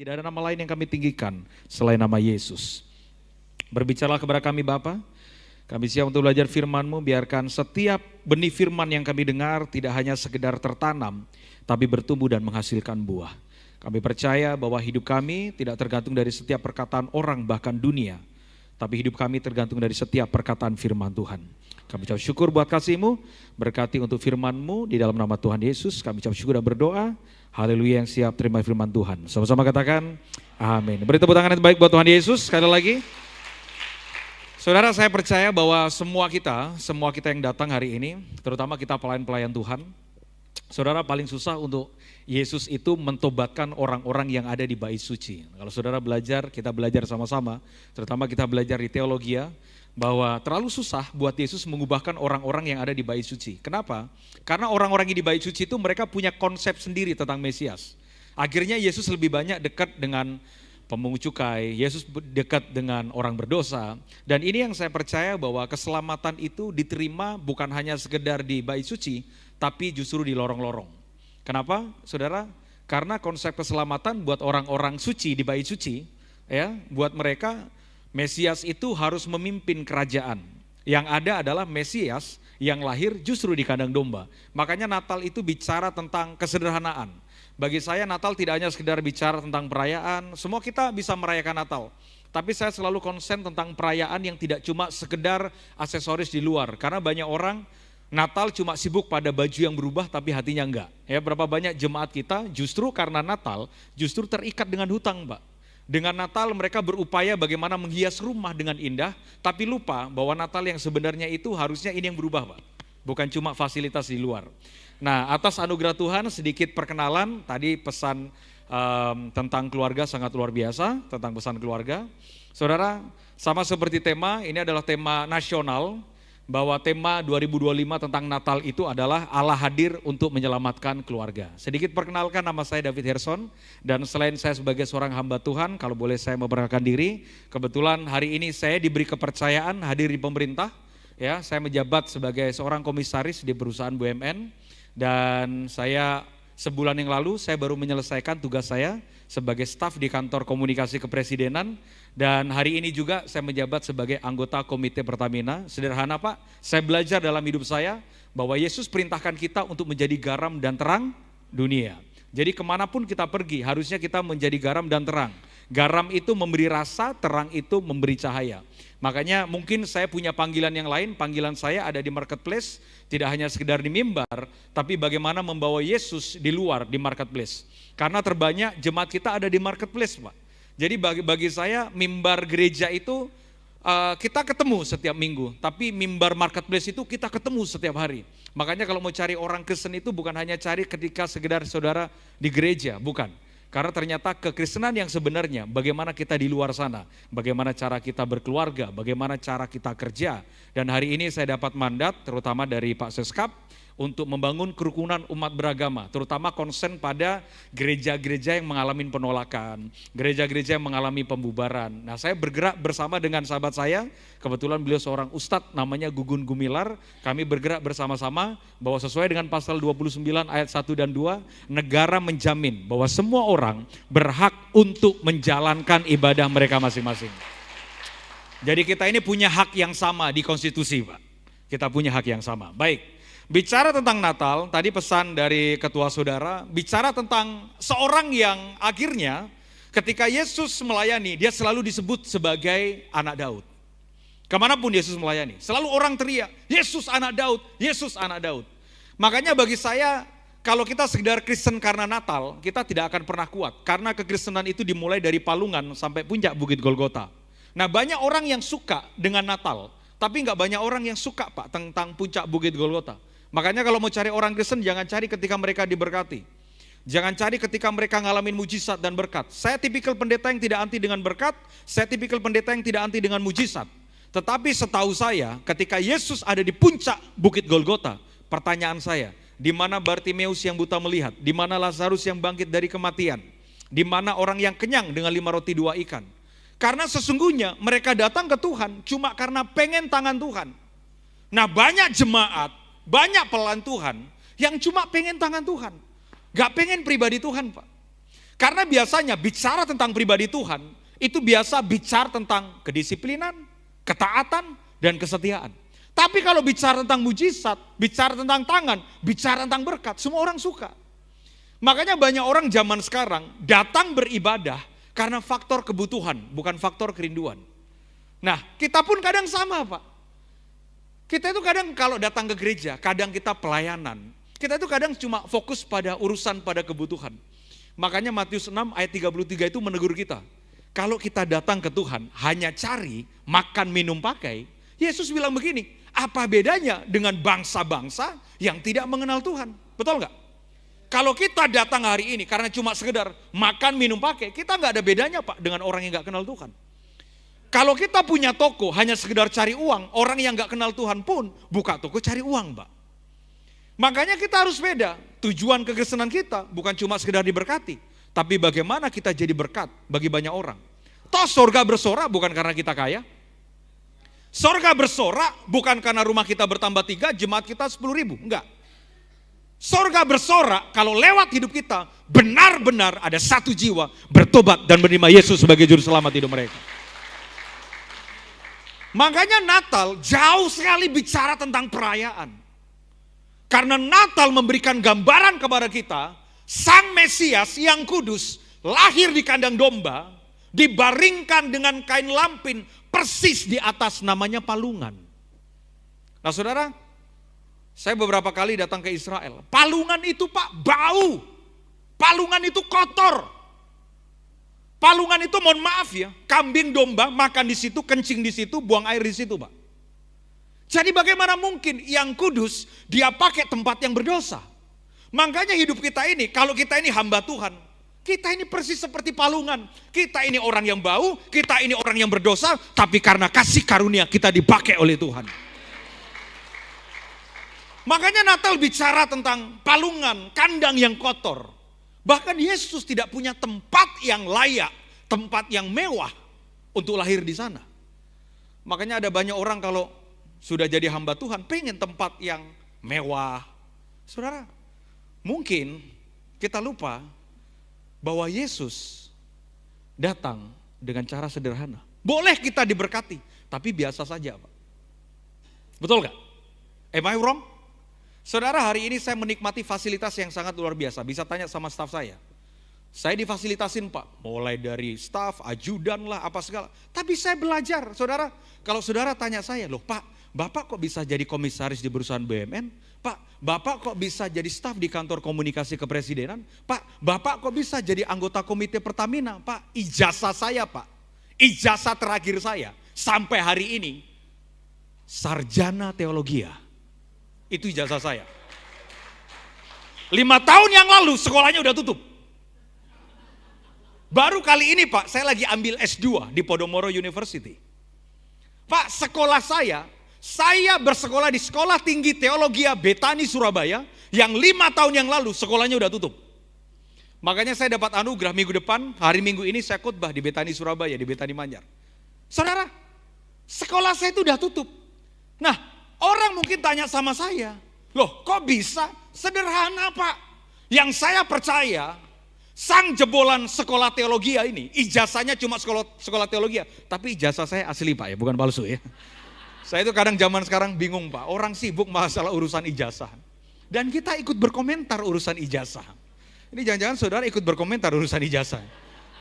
Tidak ada nama lain yang kami tinggikan selain nama Yesus. Berbicaralah kepada kami Bapa, kami siap untuk belajar firman-Mu, biarkan setiap benih firman yang kami dengar tidak hanya sekedar tertanam, tapi bertumbuh dan menghasilkan buah. Kami percaya bahwa hidup kami tidak tergantung dari setiap perkataan orang bahkan dunia, tapi hidup kami tergantung dari setiap perkataan firman Tuhan. Kami ucap syukur buat kasih-Mu, berkati untuk firman-Mu di dalam nama Tuhan Yesus. Kami ucap syukur dan berdoa. Haleluya, yang siap terima firman Tuhan. Sama-sama katakan amin. Beri tepuk tangan yang baik buat Tuhan Yesus sekali lagi. Saudara, saya percaya bahwa semua kita yang datang hari ini, terutama kita pelayan-pelayan Tuhan, saudara, paling susah untuk Yesus itu mentobatkan orang-orang yang ada di bait suci. Kalau saudara belajar, kita belajar sama-sama, terutama kita belajar di teologi ya, bahwa terlalu susah buat Yesus mengubahkan orang-orang yang ada di bait suci. Kenapa? Karena orang-orang yang di bait suci itu mereka punya konsep sendiri tentang Mesias. Akhirnya Yesus lebih banyak dekat dengan pemungut cukai, Yesus dekat dengan orang berdosa. Dan ini yang saya percaya bahwa keselamatan itu diterima bukan hanya sekedar di bait suci, tapi justru di lorong-lorong. Kenapa, saudara? Karena konsep keselamatan buat orang-orang suci di bait suci, ya, buat mereka Mesias itu harus memimpin kerajaan. Yang ada adalah Mesias yang lahir justru di kandang domba. Makanya Natal itu bicara tentang kesederhanaan. Bagi saya Natal tidak hanya sekedar bicara tentang perayaan, semua kita bisa merayakan Natal. Tapi saya selalu konsen tentang perayaan yang tidak cuma sekedar aksesoris di luar. Karena banyak orang Natal cuma sibuk pada baju yang berubah tapi hatinya enggak. Ya, berapa banyak jemaat kita justru karena Natal justru terikat dengan hutang, Pak. Dengan Natal mereka berupaya bagaimana menghias rumah dengan indah, tapi lupa bahwa Natal yang sebenarnya itu harusnya ini yang berubah, Pak. Bukan cuma fasilitas di luar. Nah, atas anugerah Tuhan sedikit perkenalan, tadi pesan tentang keluarga sangat luar biasa, tentang pesan keluarga. Saudara, sama seperti tema, ini adalah tema nasional, bahwa tema 2025 tentang Natal itu adalah Allah hadir untuk menyelamatkan keluarga. Sedikit perkenalkan, nama saya David Herson, dan selain saya sebagai seorang hamba Tuhan, kalau boleh saya memperkenalkan diri, kebetulan hari ini saya diberi kepercayaan hadir di pemerintah, ya, saya menjabat sebagai seorang komisaris di perusahaan BUMN, dan saya sebulan yang lalu saya baru menyelesaikan tugas saya sebagai staf di kantor komunikasi kepresidenan. Dan hari ini juga saya menjabat sebagai anggota komite Pertamina. Sederhana Pak, saya belajar dalam hidup saya bahwa Yesus perintahkan kita untuk menjadi garam dan terang dunia. Jadi kemanapun kita pergi harusnya kita menjadi garam dan terang. Garam itu memberi rasa, terang itu memberi cahaya. Makanya mungkin saya punya panggilan yang lain, panggilan saya ada di marketplace, tidak hanya sekedar di mimbar, tapi bagaimana membawa Yesus di luar di marketplace. Karena terbanyak jemaat kita ada di marketplace, Pak. Jadi bagi saya mimbar gereja itu kita ketemu setiap minggu, tapi mimbar marketplace itu kita ketemu setiap hari. Makanya kalau mau cari orang Kristen itu bukan hanya cari ketika sekedar saudara di gereja, bukan. Karena ternyata kekristenan yang sebenarnya bagaimana kita di luar sana, bagaimana cara kita berkeluarga, bagaimana cara kita kerja. Dan hari ini saya dapat mandat terutama dari Pak Seskap untuk membangun kerukunan umat beragama, terutama konsen pada gereja-gereja yang mengalami penolakan, gereja-gereja yang mengalami pembubaran. Nah, saya bergerak bersama dengan sahabat saya, kebetulan beliau seorang ustadz namanya Gugun Gumilar, kami bergerak bersama-sama bahwa sesuai dengan pasal 29 ayat 1 dan 2, negara menjamin bahwa semua orang berhak untuk menjalankan ibadah mereka masing-masing. Jadi kita ini punya hak yang sama di konstitusi, Pak. Kita punya hak yang sama. Baik. Bicara tentang Natal, tadi pesan dari ketua saudara, bicara tentang seorang yang akhirnya ketika Yesus melayani, dia selalu disebut sebagai anak Daud. Kemanapun Yesus melayani, selalu orang teriak, Yesus anak Daud, Yesus anak Daud. Makanya bagi saya, kalau kita sekedar Kristen karena Natal, kita tidak akan pernah kuat. Karena kekristenan itu dimulai dari Palungan sampai puncak Bukit Golgota. Nah, banyak orang yang suka dengan Natal, tapi nggak banyak orang yang suka Pak tentang puncak Bukit Golgota. Makanya kalau mau cari orang Kristen jangan cari ketika mereka diberkati. Jangan cari ketika mereka ngalamin mujizat dan berkat. Saya tipikal pendeta yang tidak anti dengan berkat, saya tipikal pendeta yang tidak anti dengan mujizat. Tetapi setahu saya ketika Yesus ada di puncak Bukit Golgota, pertanyaan saya, di mana Bartimeus yang buta melihat, di mana Lazarus yang bangkit dari kematian, di mana orang yang kenyang dengan 5 roti 2 ikan. Karena sesungguhnya mereka datang ke Tuhan cuma karena pengen tangan Tuhan. Nah, banyak jemaat, banyak pelayan Tuhan yang cuma pengen tangan Tuhan, gak pengen pribadi Tuhan, Pak. Karena biasanya bicara tentang pribadi Tuhan, itu biasa bicara tentang kedisiplinan, ketaatan, dan kesetiaan. Tapi kalau bicara tentang mujizat, bicara tentang tangan, bicara tentang berkat, semua orang suka. Makanya banyak orang zaman sekarang datang beribadah karena faktor kebutuhan, bukan faktor kerinduan. Nah, kita pun kadang sama, Pak. Kita itu kadang kalau datang ke gereja, kadang kita pelayanan. Kita itu kadang cuma fokus pada urusan, pada kebutuhan. Makanya Matius 6 ayat 33 itu menegur kita. Kalau kita datang ke Tuhan hanya cari makan, minum, pakai, Yesus bilang begini, apa bedanya dengan bangsa-bangsa yang tidak mengenal Tuhan? Betul nggak? Kalau kita datang hari ini karena cuma sekedar makan, minum, pakai, kita nggak ada bedanya, Pak, dengan orang yang nggak kenal Tuhan. Kalau kita punya toko hanya sekedar cari uang, orang yang nggak kenal Tuhan pun buka toko cari uang, Pak. Makanya kita harus beda. Tujuan kekristenan kita bukan cuma sekedar diberkati, tapi bagaimana kita jadi berkat bagi banyak orang. Toh surga bersorak bukan karena kita kaya. Surga bersorak bukan karena rumah kita bertambah 3, jemaat kita 10.000, enggak. Surga bersorak kalau lewat hidup kita benar-benar ada satu jiwa bertobat dan menerima Yesus sebagai juru selamat hidup mereka. Makanya Natal jauh sekali bicara tentang perayaan. Karena Natal memberikan gambaran kepada kita, Sang Mesias yang kudus lahir di kandang domba, dibaringkan dengan kain lampin persis di atas namanya palungan. Nah saudara, saya beberapa kali datang ke Israel. Palungan itu, Pak, bau. Palungan itu kotor. Palungan itu mohon maaf ya, kambing domba makan di situ, kencing di situ, buang air di situ, Pak. Jadi bagaimana mungkin yang kudus dia pakai tempat yang berdosa? Makanya hidup kita ini, kalau kita ini hamba Tuhan, kita ini persis seperti palungan. Kita ini orang yang bau, kita ini orang yang berdosa, tapi karena kasih karunia kita dipakai oleh Tuhan. Makanya Natal bicara tentang palungan, kandang yang kotor. Bahkan Yesus tidak punya tempat yang layak, tempat yang mewah untuk lahir di sana. Makanya ada banyak orang kalau sudah jadi hamba Tuhan, pengen tempat yang mewah. Saudara, mungkin kita lupa bahwa Yesus datang dengan cara sederhana. Boleh kita diberkati, tapi biasa saja, Pak. Betul gak? Am I wrong? Saudara, hari ini saya menikmati fasilitas yang sangat luar biasa. Bisa tanya sama staf saya. Saya difasilitasin, Pak, mulai dari staf, ajudan lah, apa segala. Tapi saya belajar, saudara. Kalau saudara tanya saya, loh Pak, Bapak kok bisa jadi komisaris di perusahaan BUMN? Pak, Bapak kok bisa jadi staf di kantor komunikasi kepresidenan? Pak, Bapak kok bisa jadi anggota komite Pertamina? Pak, ijazah saya, Pak, ijazah terakhir saya sampai hari ini, sarjana teologia. Itu ijazah saya. 5 tahun yang lalu sekolahnya udah tutup. Baru kali ini, Pak, saya lagi ambil S2 di Podomoro University. Pak, sekolah saya bersekolah di Sekolah Tinggi Teologi Betani Surabaya, yang 5 tahun yang lalu sekolahnya udah tutup. Makanya saya dapat anugerah minggu depan, hari Minggu ini saya khotbah di Betani Surabaya, di Betani Manyar. Saudara, sekolah saya itu udah tutup. Nah, orang mungkin tanya sama saya, loh kok bisa? Sederhana, Pak. Yang saya percaya, sang jebolan sekolah teologi ini, ijazahnya cuma sekolah teologi, tapi ijazah saya asli, Pak, ya, bukan palsu ya. Saya itu kadang zaman sekarang bingung, Pak, orang sibuk masalah urusan ijazah. Dan kita ikut berkomentar urusan ijazah. Ini jangan-jangan saudara ikut berkomentar urusan ijazah.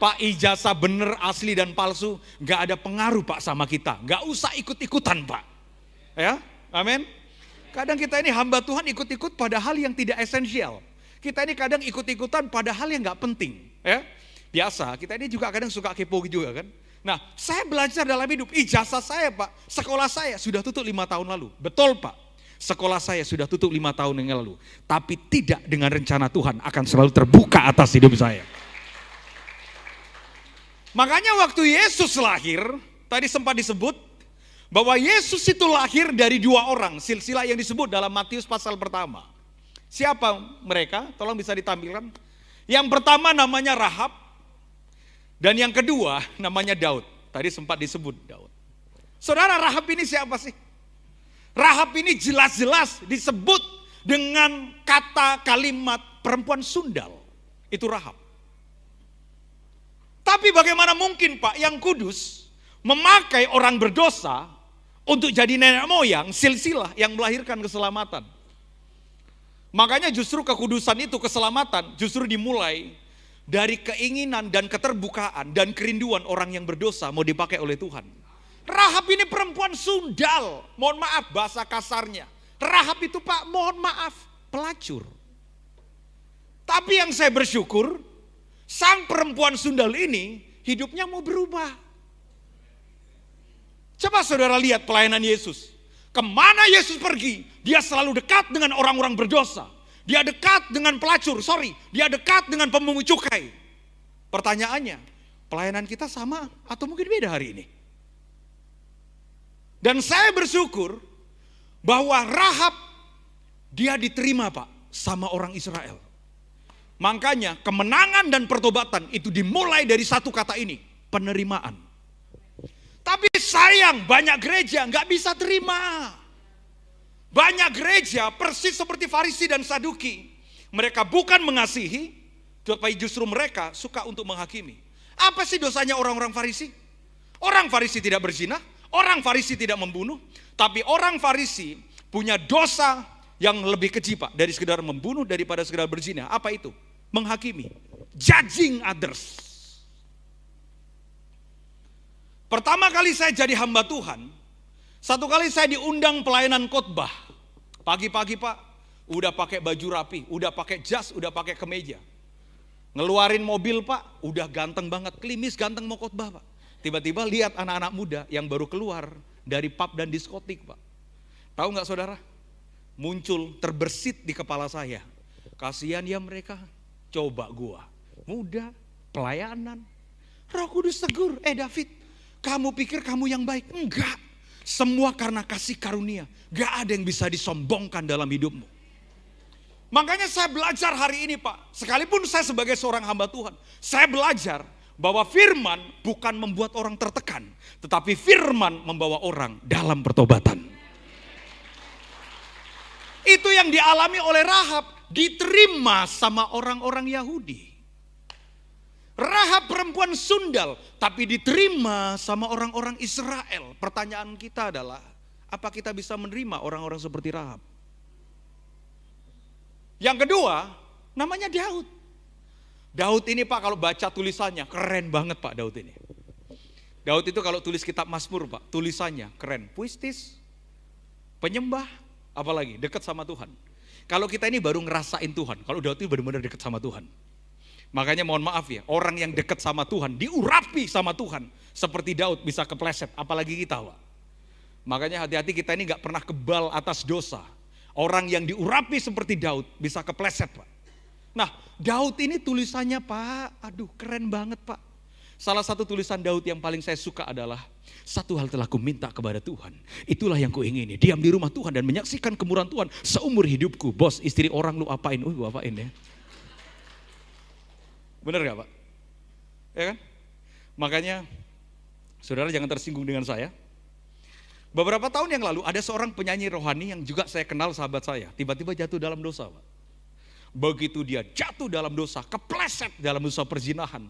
Pak, ijazah bener, asli dan palsu, gak ada pengaruh, Pak, sama kita. Gak usah ikut-ikutan, Pak. Ya, amin. Kadang kita ini hamba Tuhan ikut-ikut pada hal yang tidak esensial. Kita ini kadang ikut-ikutan pada hal yang gak penting. Ya, biasa, kita ini juga kadang suka kepo juga kan. Nah, saya belajar dalam hidup, ijazah saya, Pak, sekolah saya sudah tutup 5 tahun lalu. Betul, Pak, sekolah saya sudah tutup 5 tahun yang lalu. Tapi tidak dengan rencana Tuhan akan selalu terbuka atas hidup saya. Makanya waktu Yesus lahir, tadi sempat disebut, bahwa Yesus itu lahir dari 2 orang, silsilah yang disebut dalam Matius pasal pertama. Siapa mereka? Tolong bisa ditampilkan. Yang pertama namanya Rahab, dan yang kedua namanya Daud. Tadi sempat disebut Daud. Saudara, Rahab ini siapa sih? Rahab ini jelas-jelas disebut dengan kata kalimat perempuan sundal. Itu Rahab. Tapi bagaimana mungkin Pak yang kudus memakai orang berdosa untuk jadi nenek moyang silsilah yang melahirkan keselamatan. Makanya justru kekudusan itu, keselamatan justru dimulai dari keinginan dan keterbukaan dan kerinduan orang yang berdosa mau dipakai oleh Tuhan. Rahab ini perempuan sundal, mohon maaf bahasa kasarnya. Rahab itu Pak, mohon maaf, pelacur. Tapi yang saya bersyukur, sang perempuan sundal ini hidupnya mau berubah. Coba saudara lihat pelayanan Yesus. Kemana Yesus pergi, dia selalu dekat dengan orang-orang berdosa. Dia dekat dengan pelacur, dia dekat dengan pemungut cukai. Pertanyaannya, pelayanan kita sama atau mungkin beda hari ini? Dan saya bersyukur bahwa Rahab dia diterima Pak sama orang Israel. Makanya kemenangan dan pertobatan itu dimulai dari satu kata ini, penerimaan. Tapi sayang banyak gereja nggak bisa terima. Banyak gereja persis seperti Farisi dan Saduki. Mereka bukan mengasihi, tapi justru mereka suka untuk menghakimi. Apa sih dosanya orang-orang Farisi? Orang Farisi tidak berzina, orang Farisi tidak membunuh, tapi orang Farisi punya dosa yang lebih keji Pak, dari sekedar membunuh daripada sekedar berzina. Apa itu? Menghakimi, judging others. Pertama kali saya jadi hamba Tuhan, satu kali saya diundang pelayanan khotbah. Pagi-pagi Pak, udah pakai baju rapi, udah pakai jas, udah pakai kemeja. Ngeluarin mobil Pak, udah ganteng banget, klimis ganteng mau khotbah Pak. Tiba-tiba lihat anak-anak muda yang baru keluar dari pub dan diskotik Pak. Tahu nggak saudara? Muncul terbersit di kepala saya. Kasihan ya mereka. Coba gua, muda, pelayanan, Roh Kudus tegur, David, kamu pikir kamu yang baik? Enggak, semua karena kasih karunia. Gak ada yang bisa disombongkan dalam hidupmu. Makanya saya belajar hari ini Pak, sekalipun saya sebagai seorang hamba Tuhan, saya belajar bahwa firman bukan membuat orang tertekan, tetapi firman membawa orang dalam pertobatan. Itu yang dialami oleh Rahab, diterima sama orang-orang Yahudi. Rahab perempuan sundal, tapi diterima sama orang-orang Israel. Pertanyaan kita adalah, apa kita bisa menerima orang-orang seperti Rahab? Yang kedua, namanya Daud. Daud ini Pak kalau baca tulisannya, keren banget Pak Daud ini. Daud itu kalau tulis kitab Mazmur Pak, tulisannya keren. Puitis, penyembah, apalagi dekat sama Tuhan. Kalau kita ini baru ngerasain Tuhan, kalau Daud itu benar-benar dekat sama Tuhan. Makanya mohon maaf ya, orang yang dekat sama Tuhan, diurapi sama Tuhan, seperti Daud bisa kepleset, apalagi kita Pak. Makanya hati-hati kita ini gak pernah kebal atas dosa. Orang yang diurapi seperti Daud bisa kepleset Pak. Nah Daud ini tulisannya Pak, aduh keren banget Pak. Salah satu tulisan Daud yang paling saya suka adalah, satu hal telah kuminta kepada Tuhan, itulah yang kuingini, diam di rumah Tuhan dan menyaksikan kemurahan Tuhan seumur hidupku. Bos, istri orang lu apain? Gua apain ya. Benar gak Pak? Ya kan? Makanya saudara jangan tersinggung dengan saya. Beberapa tahun yang lalu ada seorang penyanyi rohani yang juga saya kenal, sahabat saya, tiba-tiba jatuh dalam dosa Pak. Begitu dia jatuh dalam dosa, kepleset dalam dosa perzinahan,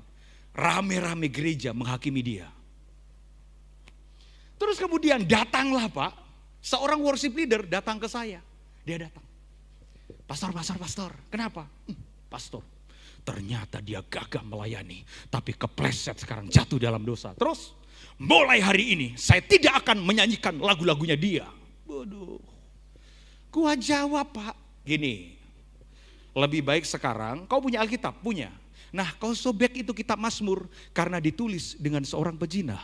rame-rame gereja menghakimi dia. Terus kemudian datanglah Pak, seorang worship leader datang ke saya. Dia datang, Pastor, kenapa? Pastor, ternyata dia gagah melayani, tapi kepleset sekarang jatuh dalam dosa. Terus mulai hari ini saya tidak akan menyanyikan lagu-lagunya dia. Waduh, gua jawab Pak, gini, lebih baik sekarang kau punya Alkitab, punya. Nah kau sobek itu kitab Mazmur karena ditulis dengan seorang pejinah.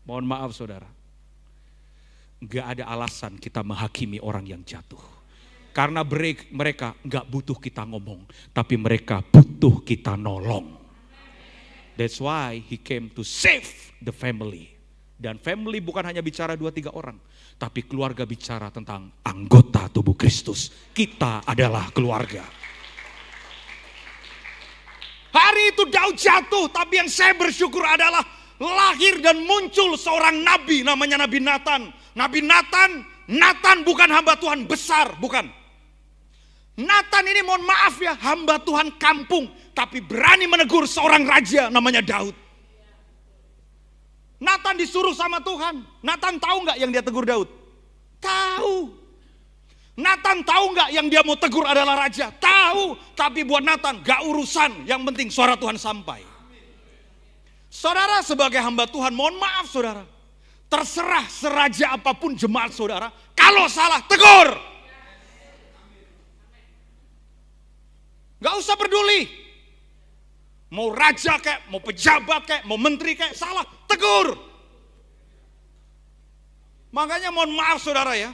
Mohon maaf saudara, gak ada alasan kita menghakimi orang yang jatuh. Karena mereka gak butuh kita ngomong, tapi mereka butuh kita nolong. That's why he came to save the family. Dan family bukan hanya bicara 2-3 orang, tapi keluarga bicara tentang anggota tubuh Kristus. Kita adalah keluarga. Hari itu Daud jatuh, tapi yang saya bersyukur adalah lahir dan muncul seorang nabi, namanya Nabi Nathan. Nabi Nathan bukan hamba Tuhan besar, bukan. Nathan ini mohon maaf ya, hamba Tuhan kampung, tapi berani menegur seorang raja namanya Daud. Nathan disuruh sama Tuhan. Nathan tahu nggak yang dia tegur Daud? Tahu. Nathan tahu nggak yang dia mau tegur adalah raja? Tahu. Tapi buat Nathan gak urusan, yang penting suara Tuhan sampai. Saudara sebagai hamba Tuhan, mohon maaf saudara, terserah seraja apapun jemaat saudara, kalau salah tegur. Gak usah peduli. Mau raja kayak, mau pejabat kayak, mau menteri kayak, salah, tegur. Makanya mohon maaf saudara ya,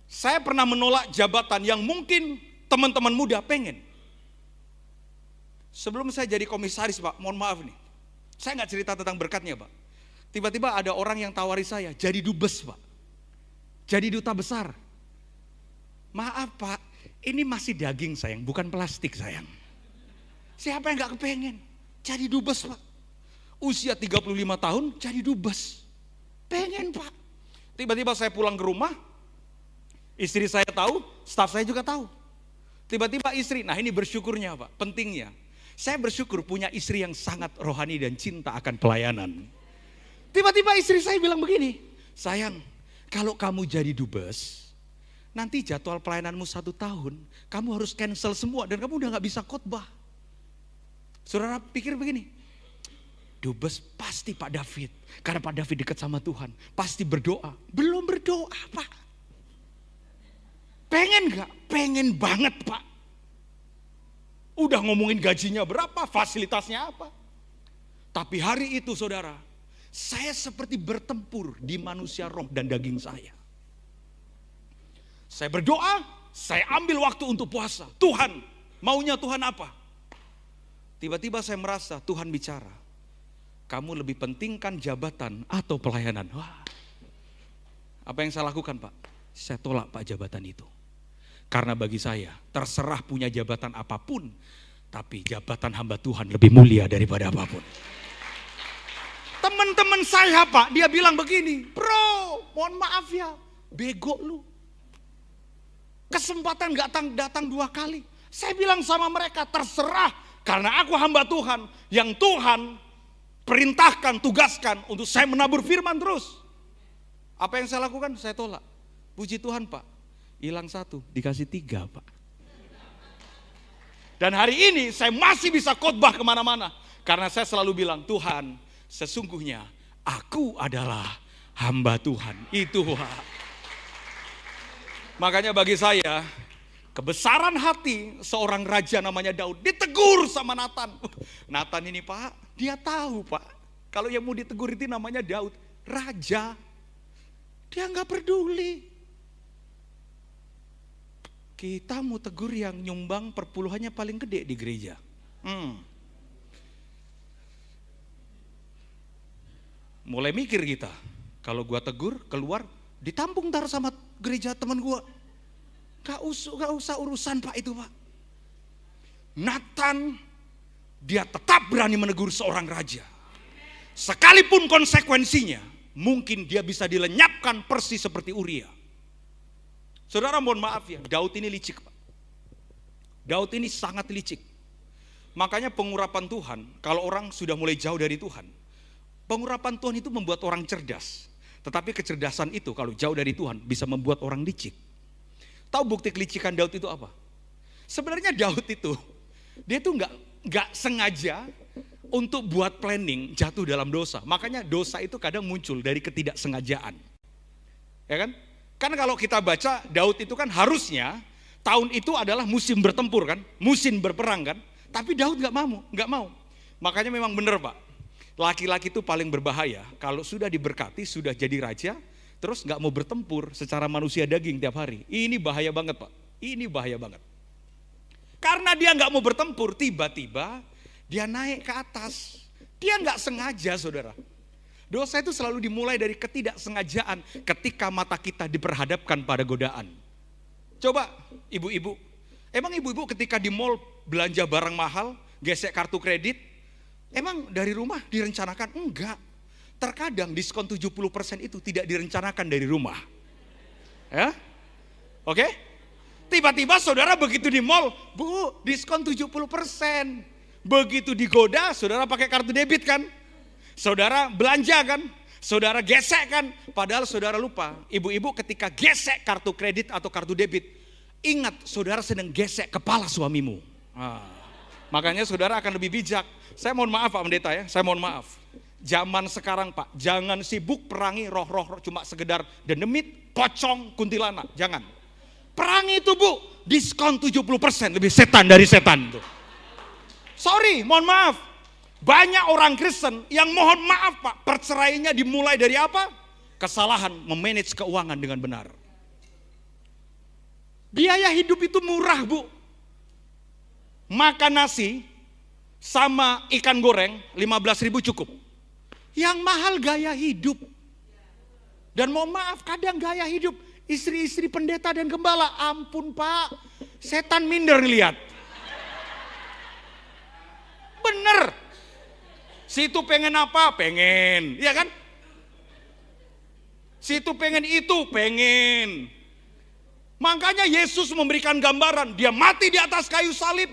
saya pernah menolak jabatan yang mungkin teman-teman muda pengen. Sebelum saya jadi komisaris Pak, mohon maaf nih, saya gak cerita tentang berkatnya Pak. Tiba-tiba ada orang yang tawari saya, jadi dubes Pak, jadi duta besar. Maaf Pak, ini masih daging sayang, bukan plastik sayang. Siapa yang gak kepengen jadi dubes Pak? Usia 35 tahun jadi dubes. Pengen Pak. Tiba-tiba saya pulang ke rumah, istri saya tahu, staf saya juga tahu. Tiba-tiba istri, nah ini bersyukurnya Pak, pentingnya. Saya bersyukur punya istri yang sangat rohani dan cinta akan pelayanan. Tiba-tiba istri saya bilang begini, sayang, kalau kamu jadi dubes, nanti jadwal pelayananmu 1 tahun, kamu harus cancel semua dan kamu udah gak bisa khotbah. Saudara pikir begini, dubes pasti Pak David, karena Pak David dekat sama Tuhan, pasti berdoa. Belum berdoa Pak. Pengen gak? Pengen banget Pak. Udah ngomongin gajinya berapa, fasilitasnya apa. Tapi hari itu saudara, saya seperti bertempur di manusia roh dan daging saya. Saya berdoa, saya ambil waktu untuk puasa. Tuhan, maunya Tuhan apa? Tiba-tiba saya merasa Tuhan bicara, kamu lebih pentingkan jabatan atau pelayanan? Wah, apa yang saya lakukan Pak? Saya tolak Pak jabatan itu. Karena bagi saya, terserah punya jabatan apapun, tapi jabatan hamba Tuhan lebih mulia daripada apapun. Teman-teman saya Pak, dia bilang begini, bro, mohon maaf ya, bego lu. Kesempatan gak datang 2 kali. Saya bilang sama mereka, terserah. Karena aku hamba Tuhan, yang Tuhan perintahkan, tugaskan untuk saya menabur firman terus. Apa yang saya lakukan? Saya tolak. Puji Tuhan Pak, hilang 1, dikasih 3 Pak. Dan hari ini saya masih bisa khotbah kemana-mana. Karena saya selalu bilang, Tuhan, sesungguhnya aku adalah hamba Tuhan. Itu Pak. Makanya bagi saya, kebesaran hati seorang raja namanya Daud ditegur sama Nathan. Nathan ini Pak, dia tahu Pak, kalau yang mau ditegur itu namanya Daud, raja. Dia nggak peduli. Kita mau tegur yang nyumbang perpuluhannya paling gede di gereja. Mulai mikir kita, kalau gua tegur keluar, ditampung taruh sama gereja teman gua. Gak usah urusan Pak itu Pak. Nathan, dia tetap berani menegur seorang raja. Sekalipun konsekuensinya, mungkin dia bisa dilenyapkan persis seperti Uria. Saudara mohon maaf ya, Daud ini licik Pak. Daud ini sangat licik. Makanya pengurapan Tuhan, kalau orang sudah mulai jauh dari Tuhan, pengurapan Tuhan itu membuat orang cerdas. Tetapi kecerdasan itu kalau jauh dari Tuhan bisa membuat orang licik. Tahu bukti kelicikan Daud itu apa? Sebenarnya Daud itu, dia tuh nggak sengaja untuk buat planning jatuh dalam dosa. Makanya dosa itu kadang muncul dari ketidaksengajaan. Ya kan? Kan kalau kita baca Daud itu kan harusnya tahun itu adalah musim bertempur kan, musim berperang kan. Tapi Daud nggak mau. Makanya memang benar Pak. Laki-laki itu paling berbahaya kalau sudah diberkati, sudah jadi raja, terus nggak mau bertempur secara manusia daging tiap hari. Ini bahaya banget Pak. Ini bahaya banget. Karena dia nggak mau bertempur, tiba-tiba dia naik ke atas. Dia nggak sengaja saudara. Dosa itu selalu dimulai dari ketidaksengajaan ketika mata kita diperhadapkan pada godaan. Coba ibu-ibu, emang ibu-ibu ketika di mall belanja barang mahal, gesek kartu kredit, emang dari rumah direncanakan? Enggak. Terkadang diskon 70% itu tidak direncanakan dari rumah. Ya? Oke? Tiba-tiba saudara begitu di mall, Bu, diskon 70%. Begitu digoda, saudara pakai kartu debit kan? Saudara belanja kan? Saudara gesek kan? Padahal saudara lupa, ibu-ibu ketika gesek kartu kredit atau kartu debit, ingat saudara sedang gesek kepala suamimu. Makanya saudara akan lebih bijak. Saya mohon maaf Pak Pendeta ya, saya mohon maaf. Zaman sekarang Pak, jangan sibuk perangi roh-roh cuma sekedar dendemit, pocong, kuntilanak, jangan. Perangi itu Bu, diskon 70%, lebih setan dari setan tuh. Sorry, mohon maaf. Banyak orang Kristen yang mohon maaf Pak, perceraiannya dimulai dari apa? Kesalahan memanage keuangan dengan benar. Biaya hidup itu murah Bu. Makan nasi sama ikan goreng 15.000 cukup. Yang mahal gaya hidup. Dan mohon maaf, kadang gaya hidup istri-istri pendeta dan gembala, ampun Pak, setan minder ngeliat. Bener. Situ pengen apa? Pengen, ya kan? Situ pengen itu, pengen. Makanya Yesus memberikan gambaran, dia mati di atas kayu salib,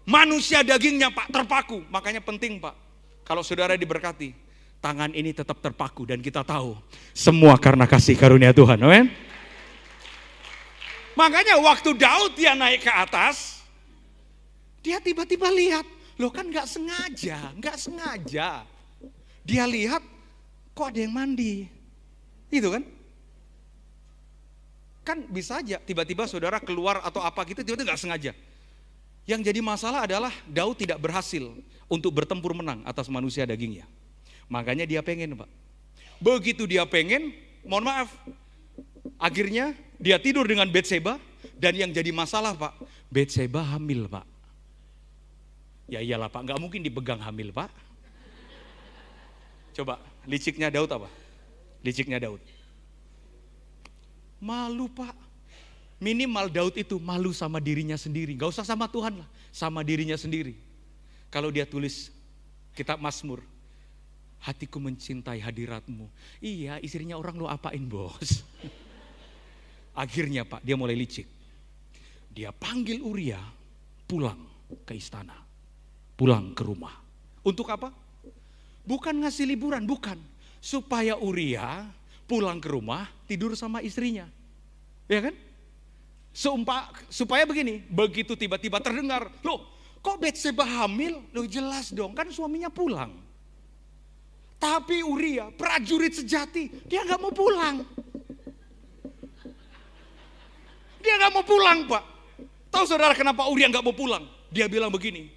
manusia dagingnya Pak terpaku. Makanya penting Pak, kalau saudara diberkati, tangan ini tetap terpaku dan kita tahu semua karena kasih karunia Tuhan, amin. Makanya waktu Daud dia naik ke atas, dia tiba-tiba lihat, loh kan nggak sengaja. Dia lihat, kok ada yang mandi, gitu kan? Kan bisa aja tiba-tiba saudara keluar atau apa gitu, tiba-tiba nggak sengaja. Yang jadi masalah adalah Daud tidak berhasil untuk bertempur menang atas manusia dagingnya. Makanya dia pengen Pak. Begitu dia pengen, mohon maaf, akhirnya dia tidur dengan Batseba, dan yang jadi masalah Pak, Batseba hamil Pak. Ya iyalah Pak, gak mungkin dipegang hamil Pak. Coba, liciknya Daud apa? Liciknya Daud. Malu Pak. Minimal Daud itu malu sama dirinya sendiri. Gak usah sama Tuhan lah, sama dirinya sendiri. Kalau dia tulis kitab Mazmur, hatiku mencintai hadiratmu. Iya, istrinya orang lo apain bos? Akhirnya Pak, dia mulai licik. Dia panggil Uria pulang ke istana. Pulang ke rumah. Untuk apa? Bukan ngasih liburan, bukan. Supaya Uria pulang ke rumah tidur sama istrinya. Ya kan? Supaya begini, begitu tiba-tiba terdengar, loh kok Batseba hamil? Loh jelas dong, kan suaminya pulang. Tapi Uria, prajurit sejati, dia gak mau pulang. Dia gak mau pulang Pak. Tahu saudara kenapa Uria gak mau pulang? Dia bilang begini,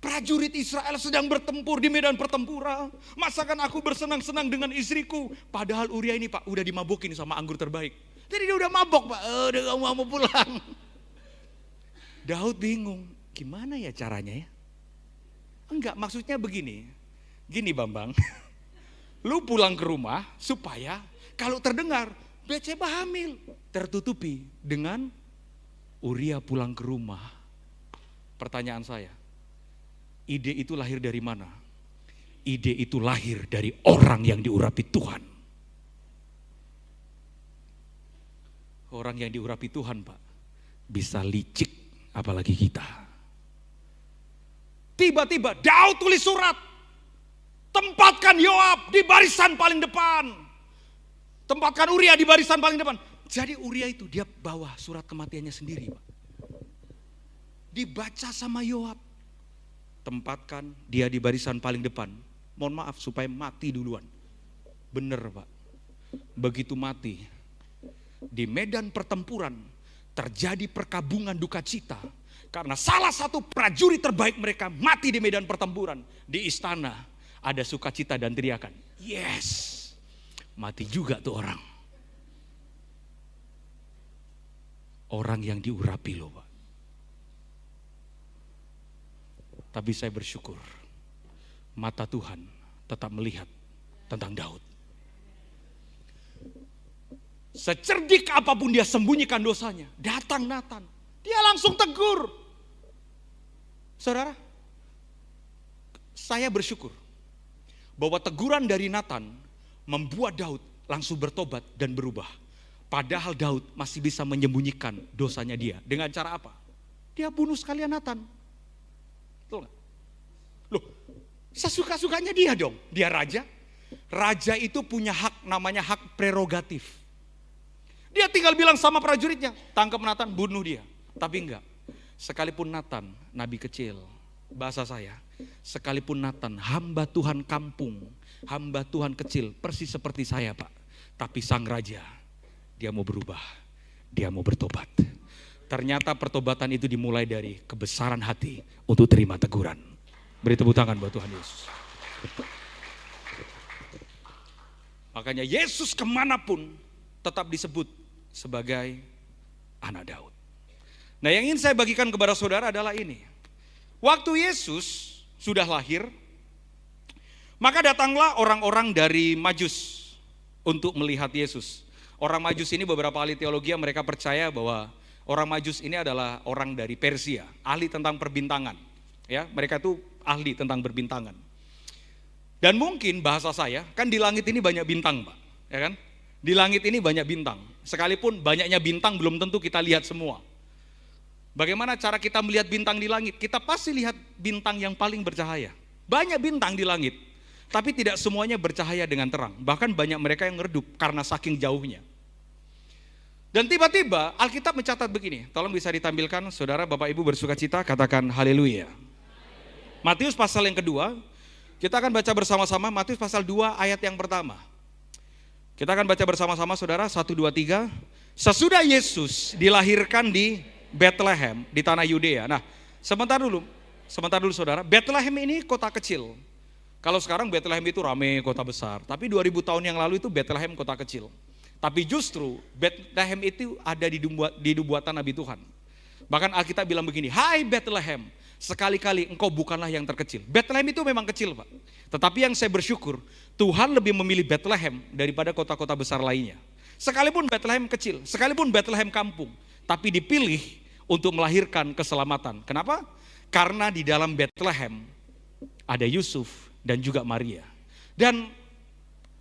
prajurit Israel sedang bertempur di medan pertempuran. Masakan aku bersenang-senang dengan istriku. Padahal Uria ini Pak, udah dimabukin sama anggur terbaik. Jadi dia udah mabok Pak, udah gak mau pulang. Daud bingung, gimana ya caranya ya? Enggak, maksudnya begini. Gini Bambang, lu pulang ke rumah supaya kalau terdengar Batseba hamil, tertutupi dengan Uria pulang ke rumah. Pertanyaan saya, ide itu lahir dari mana? Ide itu lahir dari orang yang diurapi Tuhan. Orang yang diurapi Tuhan Pak, bisa licik apalagi kita. Tiba-tiba Daud tulis surat, tempatkan Yoab di barisan paling depan. Tempatkan Uria di barisan paling depan. Jadi Uria itu dia bawa surat kematiannya sendiri Pak. Dibaca sama Yoab. Tempatkan dia di barisan paling depan. Mohon maaf supaya mati duluan. Bener Pak. Begitu mati, di medan pertempuran terjadi perkabungan duka cita. Karena salah satu prajurit terbaik mereka mati di medan pertempuran. Di istana ada sukacita dan teriakan. Yes, mati juga tuh orang. Orang yang diurapi loh Pak. Tapi saya bersyukur mata Tuhan tetap melihat tentang Daud. Secerdik apapun dia sembunyikan dosanya, datang Nathan, dia langsung tegur. Saudara, saya bersyukur bahwa teguran dari Nathan membuat Daud langsung bertobat dan berubah. Padahal Daud masih bisa menyembunyikan dosanya dia. Dengan cara apa? Dia bunuh sekalian Nathan. Betul nggak? Loh, sesuka-sukanya dia dong. Dia raja. Raja itu punya hak, namanya hak prerogatif. Dia tinggal bilang sama prajuritnya, tangkap Nathan, bunuh dia. Tapi enggak. Sekalipun Nathan, nabi kecil, bahasa saya, sekalipun Nathan, hamba Tuhan kampung, hamba Tuhan kecil, persis seperti saya Pak. Tapi sang raja, dia mau berubah, dia mau bertobat. Ternyata pertobatan itu dimulai dari kebesaran hati untuk terima teguran. Beri tepuk tangan buat Tuhan Yesus. Makanya Yesus kemanapun tetap disebut sebagai anak Daud. Nah, yang ingin saya bagikan kepada saudara adalah ini. Waktu Yesus sudah lahir, maka datanglah orang-orang dari Majus untuk melihat Yesus. Orang Majus ini beberapa ahli teologi mereka percaya bahwa orang Majus ini adalah orang dari Persia, ahli tentang perbintangan. Ya, mereka itu ahli tentang berbintangan. Dan mungkin bahasa saya, kan di langit ini banyak bintang, Pak, ya kan? Di langit ini banyak bintang. Sekalipun banyaknya bintang belum tentu kita lihat semua. Bagaimana cara kita melihat bintang di langit? Kita pasti lihat bintang yang paling bercahaya. Banyak bintang di langit, tapi tidak semuanya bercahaya dengan terang. Bahkan banyak mereka yang redup karena saking jauhnya. Dan tiba-tiba Alkitab mencatat begini, tolong bisa ditampilkan saudara, Bapak Ibu bersuka cita, katakan haleluya. Matius pasal yang kedua, kita akan baca bersama-sama Matius pasal 2 ayat yang pertama. Kita akan baca bersama-sama saudara, 1, 2, 3. Sesudah Yesus dilahirkan di Bethlehem di tanah Yudea. Nah, sebentar dulu saudara, Bethlehem ini kota kecil. Kalau sekarang Bethlehem itu ramai kota besar, tapi 2000 tahun yang lalu itu Bethlehem kota kecil. Tapi justru Bethlehem itu ada di nubuatan Nabi Tuhan. Bahkan Alkitab bilang begini, hai Bethlehem, sekali-kali engkau bukanlah yang terkecil. Bethlehem itu memang kecil Pak, tetapi yang saya bersyukur, Tuhan lebih memilih Bethlehem daripada kota-kota besar lainnya. Sekalipun Bethlehem kecil, sekalipun Bethlehem kampung, tapi dipilih untuk melahirkan keselamatan. Kenapa? Karena di dalam Bethlehem ada Yusuf dan juga Maria. Dan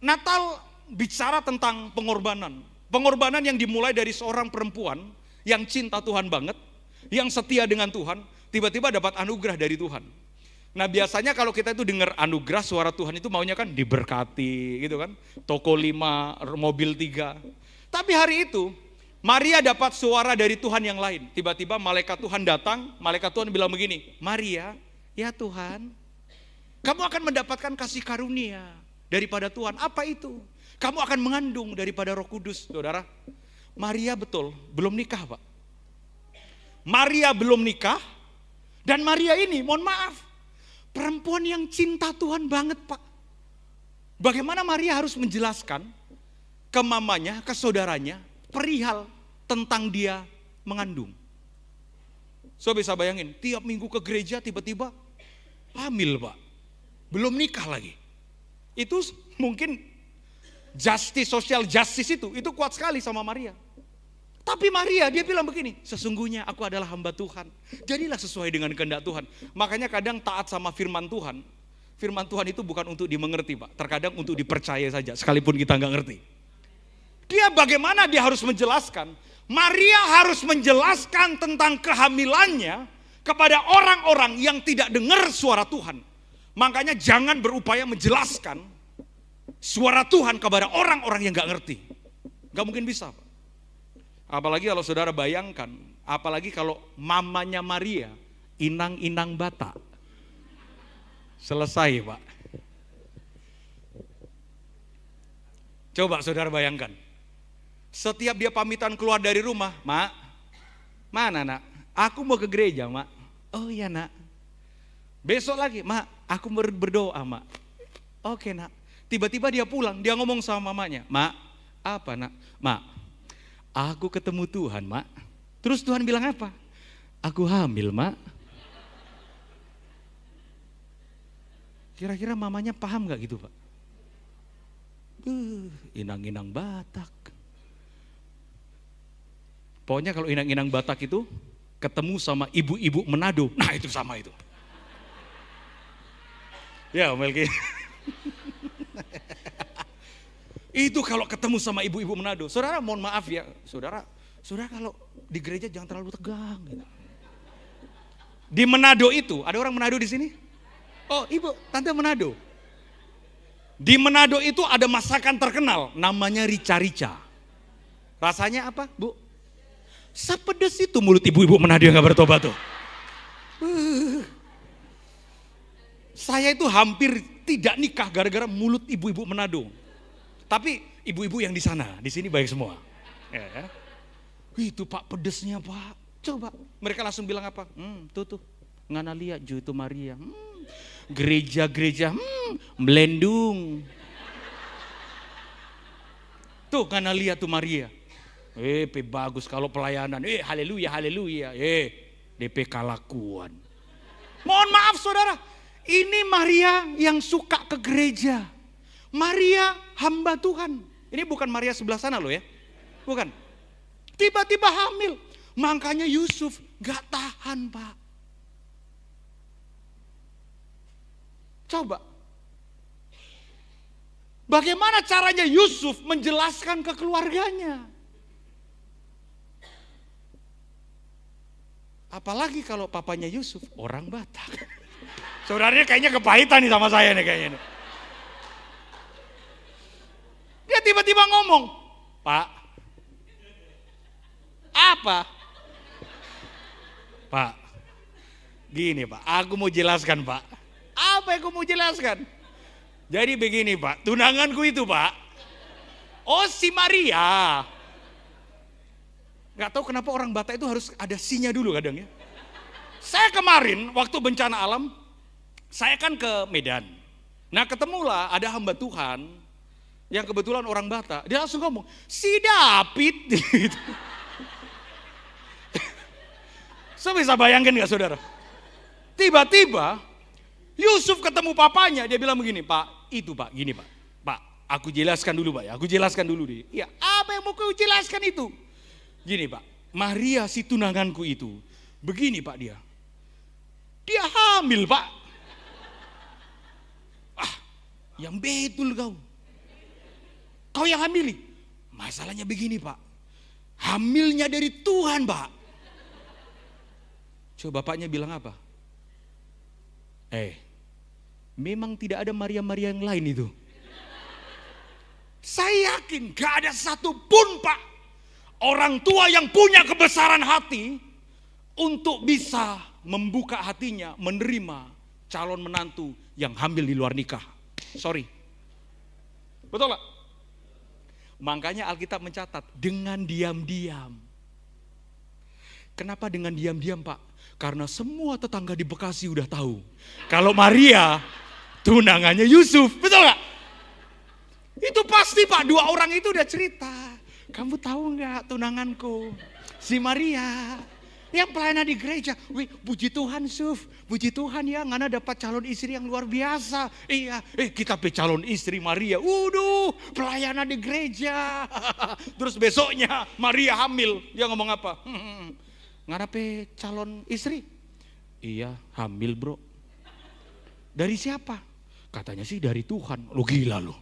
Natal bicara tentang pengorbanan. Pengorbanan yang dimulai dari seorang perempuan yang cinta Tuhan banget, yang setia dengan Tuhan, tiba-tiba dapat anugerah dari Tuhan. Nah, biasanya kalau kita itu dengar anugerah, suara Tuhan itu maunya kan diberkati gitu kan. Toko 5, mobil 3. Tapi hari itu Maria dapat suara dari Tuhan yang lain. Tiba-tiba malaikat Tuhan datang, malaikat Tuhan bilang begini, Maria, ya Tuhan, kamu akan mendapatkan kasih karunia daripada Tuhan. Apa itu? Kamu akan mengandung daripada Roh Kudus. Saudara, Maria betul, belum nikah Pak. Maria belum nikah, dan Maria ini, mohon maaf, perempuan yang cinta Tuhan banget Pak. Bagaimana Maria harus menjelaskan ke mamanya, ke saudaranya, perihal tentang dia mengandung. So bisa bayangin, tiap minggu ke gereja tiba-tiba hamil Pak. Belum nikah lagi. Itu mungkin social justice itu kuat sekali sama Maria. Tapi Maria dia bilang begini, sesungguhnya aku adalah hamba Tuhan. Jadilah sesuai dengan kehendak Tuhan. Makanya kadang taat sama firman Tuhan. Firman Tuhan itu bukan untuk dimengerti Pak. Terkadang untuk dipercaya saja sekalipun kita nggak ngerti. Bagaimana dia harus menjelaskan? Maria harus menjelaskan tentang kehamilannya kepada orang-orang yang tidak dengar suara Tuhan. Makanya jangan berupaya menjelaskan suara Tuhan kepada orang-orang yang gak ngerti. Gak mungkin bisa Pak. Apalagi kalau saudara bayangkan, apalagi kalau mamanya Maria inang-inang Batak. Selesai Pak. Coba saudara bayangkan. Setiap dia pamitan keluar dari rumah, Mak, mana nak? Aku mau ke gereja Mak. Oh iya nak. Besok lagi, Mak, aku berdoa Mak. Oke nak. Tiba-tiba dia pulang, dia ngomong sama mamanya, Mak, apa nak? Mak, aku ketemu Tuhan Mak. Terus Tuhan bilang apa? Aku hamil Mak. Kira-kira mamanya paham gak gitu Pak? Inang-inang Batak. Pokoknya kalau inang-inang Batak itu ketemu sama ibu-ibu Manado, nah itu sama itu. Ya Melki. Itu kalau ketemu sama ibu-ibu Manado. Saudara mohon maaf ya, saudara kalau di gereja jangan terlalu tegang. Gitu. Di Manado itu, ada orang Manado di sini? Oh ibu, tante Manado. Di Manado itu ada masakan terkenal, namanya rica-rica. Rasanya apa bu? Sepedes itu mulut ibu-ibu Manado yang gak bertobat tuh. Saya itu hampir tidak nikah gara-gara mulut ibu-ibu Manado. Tapi ibu-ibu yang di sana, di sini baik semua. Ya. Itu pak pedesnya pak. Coba mereka langsung bilang apa? Tuh ngana lihat ju itu Maria. Gereja-gereja melendung. Tuh ngana lihat tuh Maria. Bagus kalau pelayanan. Haleluya. DP kalakuan. Mohon maaf saudara. Ini Maria yang suka ke gereja. Maria hamba Tuhan. Ini bukan Maria sebelah sana loh ya. Bukan. Tiba-tiba hamil. Makanya Yusuf gak tahan pak. Coba. Bagaimana caranya Yusuf menjelaskan ke keluarganya? Apalagi kalau papanya Yusuf orang Batak. Saudaranya kayaknya kepahitan nih sama saya nih kayaknya nih. Dia tiba-tiba ngomong, Pak, apa? Pak, gini Pak, aku mau jelaskan Pak. Apa yang aku mau jelaskan? Jadi begini Pak, tunanganku itu Pak, si Maria. Gak tahu kenapa orang Batak itu harus ada sinya dulu kadang ya. Saya kemarin waktu bencana alam, saya kan ke Medan. Nah ketemulah ada hamba Tuhan yang kebetulan orang Batak, dia langsung ngomong, si David. Gitu. So bisa bayangkan gak saudara? Tiba-tiba Yusuf ketemu papanya, dia bilang begini, Pak, itu Pak, gini Pak. Pak, aku jelaskan dulu Pak ya, aku jelaskan dulu deh. Ya, apa yang mau kau jelaskan itu? Gini Pak, Maria si tunanganku itu, begini Pak dia hamil Pak. Yang betul kau. Kau yang hamili. Masalahnya begini Pak. Hamilnya dari Tuhan Pak. Coba bapaknya bilang apa? Memang tidak ada Maria-Maria yang lain itu. Saya yakin gak ada satupun Pak. Orang tua yang punya kebesaran hati. Untuk bisa membuka hatinya. Menerima calon menantu yang hamil di luar nikah. Sorry. Betul gak? Makanya Alkitab mencatat dengan diam-diam. Kenapa dengan diam-diam Pak? Karena semua tetangga di Bekasi udah tahu. Kalau Maria tunangannya Yusuf. Betul gak? Itu pasti Pak, dua orang itu udah cerita. Kamu tahu gak tunanganku? Si Maria. Yang pelayanan di gereja. Wih, puji Tuhan Suf. Puji Tuhan ya, Ngana dapat calon istri yang luar biasa. Iya, kita pe calon istri Maria. Pelayanan di gereja. Terus besoknya Maria hamil. Dia ngomong apa? Ngana pe calon istri? Iya, hamil bro. Dari siapa? Katanya sih dari Tuhan. Lo gila lo.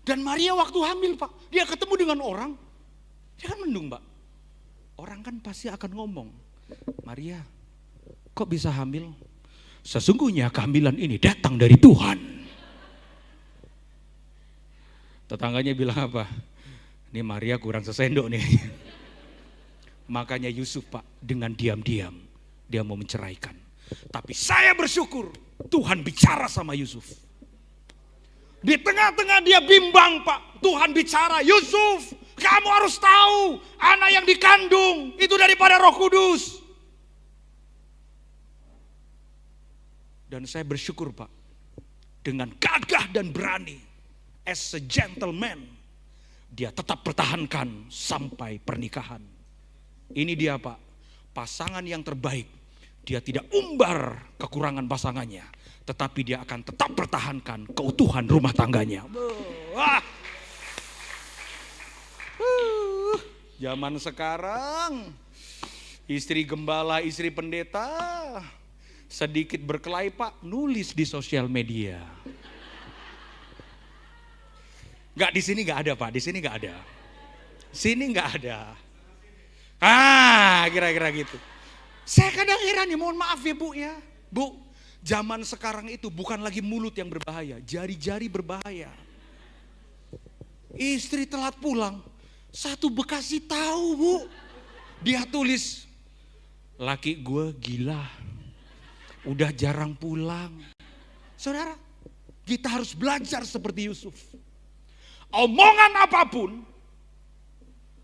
Dan Maria waktu hamil Pak, dia ketemu dengan orang. Dia kan mendung Pak. Orang kan pasti akan ngomong, Maria, kok bisa hamil? Sesungguhnya kehamilan ini datang dari Tuhan. Tetangganya bilang apa? Ini Maria kurang sesendok nih. Makanya Yusuf Pak, dengan diam-diam dia mau menceraikan. Tapi saya bersyukur Tuhan bicara sama Yusuf. Di tengah-tengah dia bimbang Pak, Tuhan bicara, Yusuf, kamu harus tahu, anak yang dikandung itu daripada Roh Kudus. Dan saya bersyukur Pak, dengan gagah dan berani, as a gentleman, dia tetap pertahankan sampai pernikahan. Ini dia Pak, pasangan yang terbaik. Dia tidak umbar kekurangan pasangannya, tetapi dia akan tetap pertahankan keutuhan rumah tangganya. Zaman sekarang, istri gembala, istri pendeta, sedikit berkelahi Pak, nulis di sosial media. Enggak, di sini enggak ada Pak, di sini enggak ada. Sini enggak ada. Kira-kira gitu. Saya kadang heran ya, mohon maaf ya Bu ya. Bu, zaman sekarang itu bukan lagi mulut yang berbahaya, jari-jari berbahaya. Istri telat pulang, satu Bekasi tahu Bu. Dia tulis, laki gue gila, udah jarang pulang. Saudara, kita harus belajar seperti Yusuf. Omongan apapun,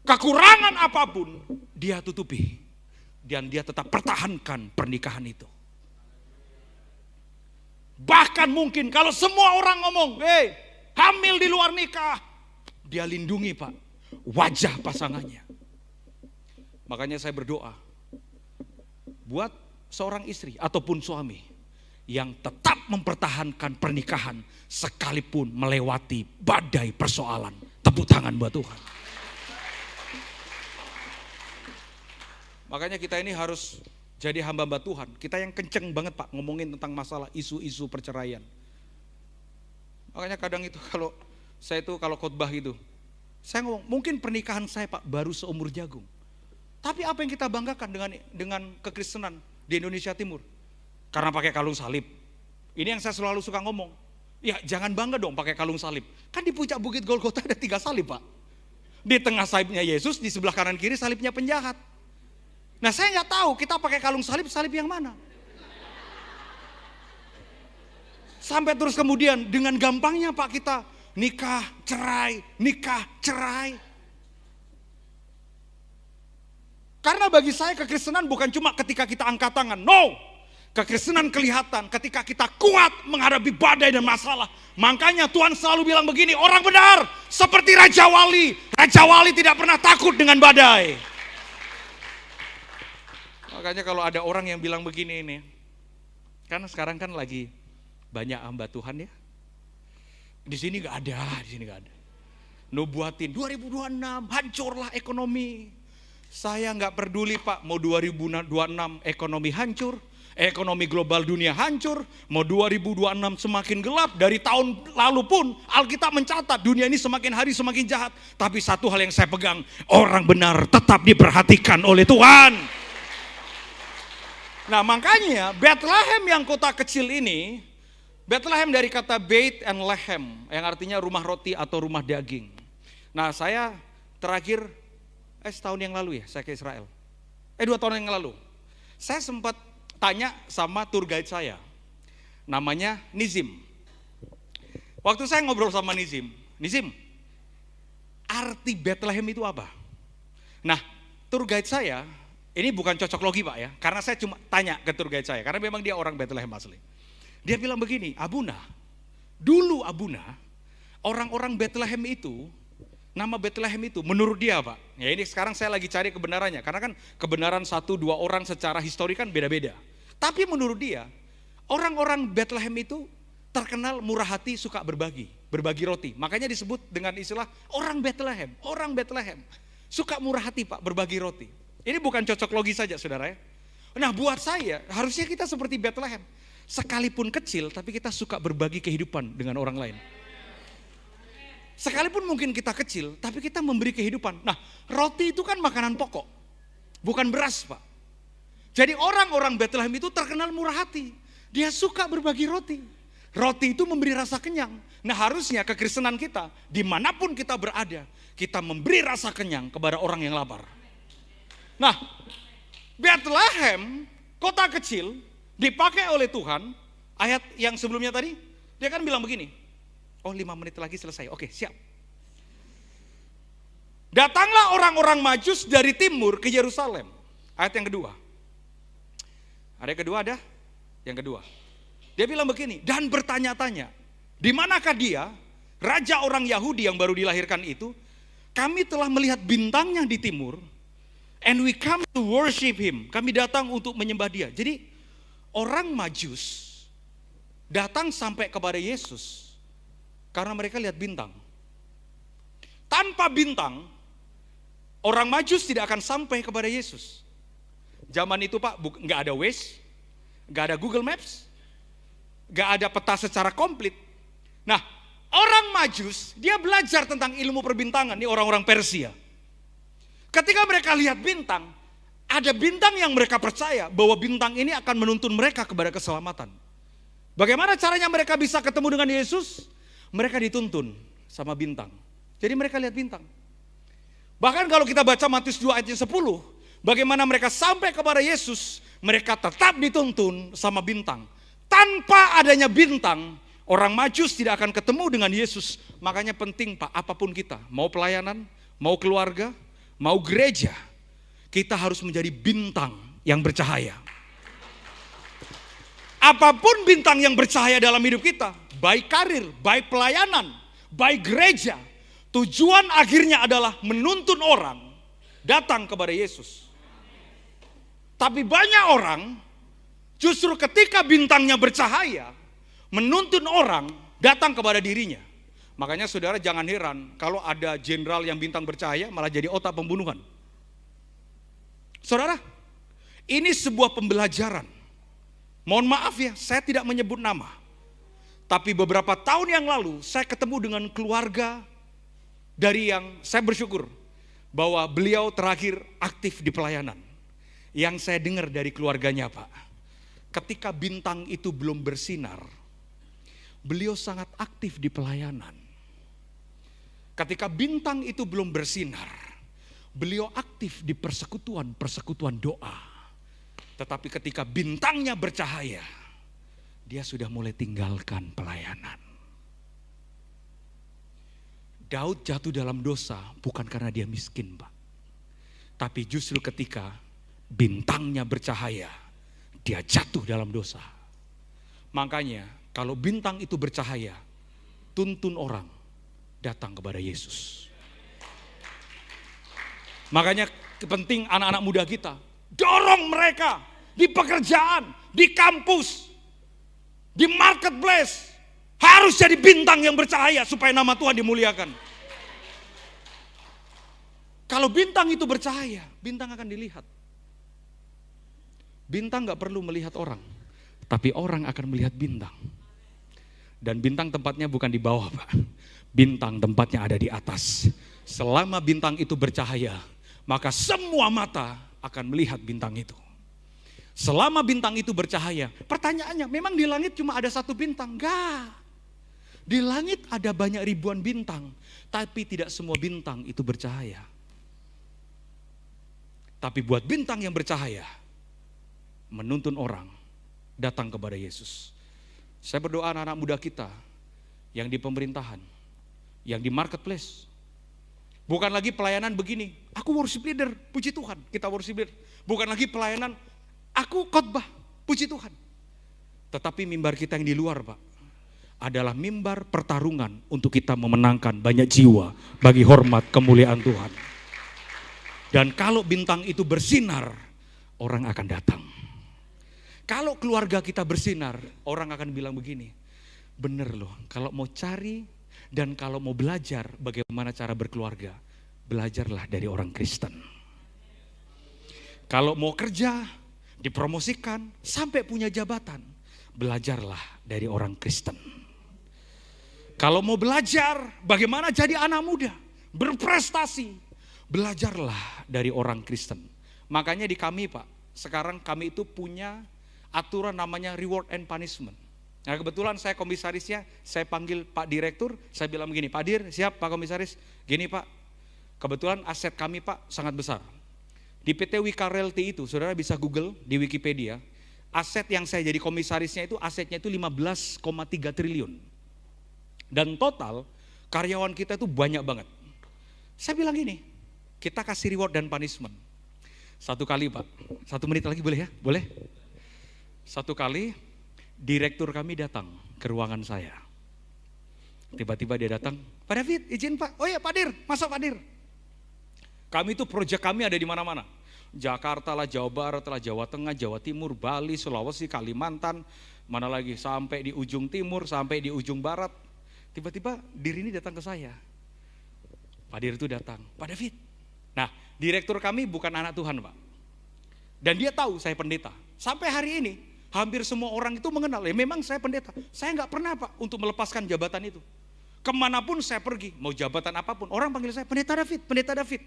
kekurangan apapun, dia tutupi. Dan dia tetap pertahankan pernikahan itu. Bahkan mungkin kalau semua orang ngomong, hamil di luar nikah, dia lindungi Pak, wajah pasangannya. Makanya saya berdoa, buat seorang istri ataupun suami, yang tetap mempertahankan pernikahan, sekalipun melewati badai persoalan. Tepuk tangan buat Tuhan. Makanya kita ini harus jadi hamba-hamba Tuhan. Kita yang kenceng banget Pak ngomongin tentang masalah isu-isu perceraian. Makanya kadang itu kalau saya itu kalau khotbah itu, saya ngomong mungkin pernikahan saya Pak baru seumur jagung. Tapi apa yang kita banggakan dengan kekristenan di Indonesia Timur? Karena pakai kalung salib. Ini yang saya selalu suka ngomong. Ya jangan bangga dong pakai kalung salib. Kan di puncak bukit Golgota ada 3 salib Pak. Di tengah salibnya Yesus, di sebelah kanan kiri salibnya penjahat. Nah saya nggak tahu kita pakai kalung salib yang mana. Sampai terus kemudian dengan gampangnya Pak kita nikah, cerai, nikah, cerai. Karena bagi saya kekristenan bukan cuma ketika kita angkat tangan, no. Kekristenan kelihatan ketika kita kuat menghadapi badai dan masalah. Makanya Tuhan selalu bilang begini, orang benar seperti Raja Wali. Raja Wali tidak pernah takut dengan badai. Makanya kalau ada orang yang bilang begini ini, kan sekarang kan lagi banyak hamba Tuhan ya. Di sini nggak ada, di sini nggak ada. Nubuatin 2026 hancurlah ekonomi. Saya nggak peduli Pak, mau 2026 ekonomi hancur, ekonomi global dunia hancur, mau 2026 semakin gelap, dari tahun lalu pun Alkitab mencatat dunia ini semakin hari semakin jahat. Tapi satu hal yang saya pegang, orang benar tetap diperhatikan oleh Tuhan. Nah makanya Bethlehem yang kota kecil ini, Bethlehem dari kata Beit and Lehem, yang artinya rumah roti atau rumah daging. Nah saya terakhir, setahun yang lalu ya saya ke Israel. 2 tahun yang lalu. Saya sempat tanya sama tour guide saya. Namanya Nizim. Waktu saya ngobrol sama Nizim, arti Bethlehem itu apa? Nah, tour guide saya, ini bukan cocok logi Pak ya, karena saya cuma tanya ke tour guide saya, karena memang dia orang Bethlehem asli. Dia bilang begini, Abuna, dulu Abuna, orang-orang Bethlehem itu, nama Bethlehem itu menurut dia Pak, ya ini sekarang saya lagi cari kebenarannya, karena kan kebenaran 1-2 orang secara histori kan beda-beda. Tapi menurut dia, orang-orang Bethlehem itu terkenal murah hati, suka berbagi roti. Makanya disebut dengan istilah orang Bethlehem. Suka murah hati Pak, berbagi roti. Ini bukan cocok logi saja saudara ya. Nah buat saya, harusnya kita seperti Bethlehem. Sekalipun kecil, tapi kita suka berbagi kehidupan dengan orang lain. Sekalipun mungkin kita kecil, tapi kita memberi kehidupan. Nah, roti itu kan makanan pokok, bukan beras Pak. Jadi orang-orang Bethlehem itu terkenal murah hati. Dia suka berbagi roti. Roti itu memberi rasa kenyang. Nah harusnya kekristenan kita, dimanapun kita berada, kita memberi rasa kenyang kepada orang yang lapar. Nah, Bethlehem, kota kecil, dipakai oleh Tuhan, ayat yang sebelumnya tadi, dia kan bilang begini, 5 menit lagi selesai. Oke, siap. Datanglah orang-orang Majus dari timur ke Yerusalem. Ayat yang kedua. Ada yang kedua ada? Yang kedua. Dia bilang begini, dan bertanya-tanya, di manakah dia, raja orang Yahudi yang baru dilahirkan itu? Kami telah melihat bintangnya di timur, and we come to worship him. Kami datang untuk menyembah dia. Jadi orang Majus datang sampai kepada Yesus karena mereka lihat bintang. Tanpa bintang, orang Majus tidak akan sampai kepada Yesus. Zaman itu Pak, nggak ada Waze, nggak ada Google Maps, nggak ada peta secara komplit. Nah, Orang Majus, dia belajar tentang ilmu perbintangan, ini orang-orang Persia. Ketika mereka lihat bintang, ada bintang yang mereka percaya bahwa bintang ini akan menuntun mereka kepada keselamatan. Bagaimana caranya mereka bisa ketemu dengan Yesus? Mereka dituntun sama bintang. Jadi mereka lihat bintang. Bahkan kalau kita baca Matius 2 ayat 10, bagaimana mereka sampai kepada Yesus, mereka tetap dituntun sama bintang. Tanpa adanya bintang, orang Majus tidak akan ketemu dengan Yesus. Makanya penting Pak, apapun kita, mau pelayanan, mau keluarga, mau gereja, kita harus menjadi bintang yang bercahaya. Apapun bintang yang bercahaya dalam hidup kita, baik karir, baik pelayanan, baik gereja, tujuan akhirnya adalah menuntun orang datang kepada Yesus. Tapi banyak orang justru ketika bintangnya bercahaya, menuntun orang datang kepada dirinya. Makanya saudara jangan heran kalau ada jenderal yang bintang bercahaya malah jadi otak pembunuhan. Saudara, ini sebuah pembelajaran. Mohon maaf ya, saya tidak menyebut nama. Tapi beberapa tahun yang lalu saya ketemu dengan keluarga dari yang saya bersyukur bahwa beliau terakhir aktif di pelayanan. Yang saya dengar dari keluarganya Pak, ketika bintang itu belum bersinar, beliau sangat aktif di pelayanan. Ketika bintang itu belum bersinar, beliau aktif di persekutuan doa. Tetapi ketika bintangnya bercahaya, dia sudah mulai tinggalkan pelayanan. Daud jatuh dalam dosa bukan karena dia miskin Pak. Tapi justru ketika bintangnya bercahaya, dia jatuh dalam dosa. Makanya kalau bintang itu bercahaya, tuntun orang datang kepada Yesus. Makanya penting anak-anak muda kita, dorong mereka di pekerjaan, di kampus, di marketplace, harus jadi bintang yang bercahaya supaya nama Tuhan dimuliakan. Kalau bintang itu bercahaya, bintang akan dilihat. Bintang gak perlu melihat orang, tapi orang akan melihat bintang. Dan bintang tempatnya bukan di bawah Pak, bintang tempatnya ada di atas. Selama bintang itu bercahaya, maka semua mata akan melihat bintang itu. Selama bintang itu bercahaya, pertanyaannya memang di langit cuma ada satu bintang? Enggak. Di langit ada banyak ribuan bintang, tapi tidak semua bintang itu bercahaya. Tapi buat bintang yang bercahaya, menuntun orang datang kepada Yesus. Saya berdoa anak-anak muda kita yang di pemerintahan, yang di marketplace. Bukan lagi pelayanan begini, aku worship leader, puji Tuhan, kita worship leader. Bukan lagi pelayanan, aku khotbah, puji Tuhan. Tetapi mimbar kita yang di luar Pak, adalah mimbar pertarungan untuk kita memenangkan banyak jiwa bagi hormat kemuliaan Tuhan. Dan kalau bintang itu bersinar, orang akan datang. Kalau keluarga kita bersinar, orang akan bilang begini, bener loh, kalau mau cari dan kalau mau belajar bagaimana cara berkeluarga, belajarlah dari orang Kristen. Kalau mau kerja, dipromosikan, sampai punya jabatan, belajarlah dari orang Kristen. Kalau mau belajar bagaimana jadi anak muda, berprestasi, belajarlah dari orang Kristen. Makanya di kami Pak, sekarang kami itu punya aturan namanya reward and punishment. Nah kebetulan saya komisarisnya, saya panggil Pak Direktur, saya bilang begini, Pak Dir, siap Pak Komisaris, gini Pak, kebetulan aset kami Pak sangat besar. Di PT Wika Realty itu, saudara bisa Google di Wikipedia, aset yang saya jadi komisarisnya itu asetnya itu 15,3 triliun. Dan total karyawan kita itu banyak banget. Saya bilang gini, kita kasih reward dan punishment. Satu kali Pak, 1 menit lagi boleh ya? Boleh? Satu kali direktur kami datang ke ruangan saya. Tiba-tiba dia datang, Pak David izin Pak, oh ya Pak Dir, masuk Pak Dir. Kami itu proyek kami ada di mana-mana. Jakarta lah, Jawa Barat lah, Jawa Tengah, Jawa Timur, Bali, Sulawesi, Kalimantan, mana lagi sampai di ujung timur, sampai di ujung barat. Tiba-tiba Dir ini datang ke saya. Pak Dir itu datang, Pak David. Nah, direktur kami bukan anak Tuhan Pak. Dan dia tahu saya pendeta. Sampai hari ini, hampir semua orang itu mengenal, ya memang saya pendeta. Saya nggak pernah Pak untuk melepaskan jabatan itu. Kemanapun saya pergi, mau jabatan apapun, orang panggil saya Pendeta David, Pendeta David.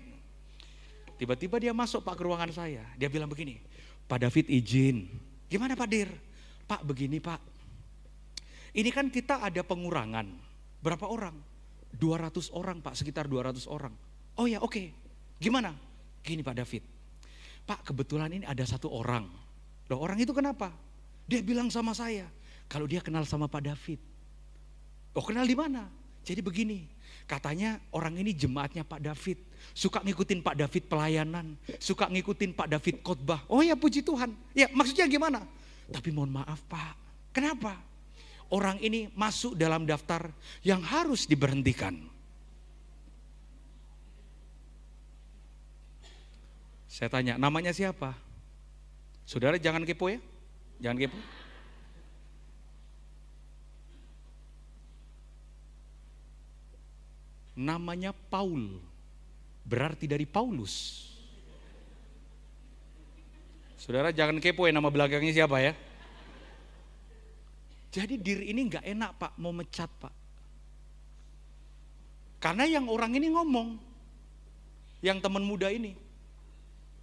Tiba-tiba dia masuk Pak ke ruangan saya, dia bilang begini, Pak David izin. Gimana Pak Dir? Pak begini Pak, ini kan kita ada pengurangan. Berapa orang? 200 orang Pak, sekitar 200 orang. Oh ya oke, gimana? Gini Pak David, Pak kebetulan ini ada satu orang. Loh orang itu kenapa? Dia bilang sama saya, kalau dia kenal sama Pak David. Oh kenal di mana? Jadi begini, katanya orang ini jemaatnya Pak David, suka ngikutin Pak David pelayanan, suka ngikutin Pak David khotbah. Oh ya puji Tuhan, ya maksudnya gimana? Tapi mohon maaf Pak, kenapa? Orang ini masuk dalam daftar yang harus diberhentikan. Saya tanya, namanya siapa? Saudara jangan kepo ya, jangan kepo. Namanya Paul, berarti dari Paulus. Saudara jangan kepo ya nama belakangnya siapa ya. Jadi diri ini gak enak Pak, mau mecat Pak. Karena yang orang ini ngomong, yang teman muda ini,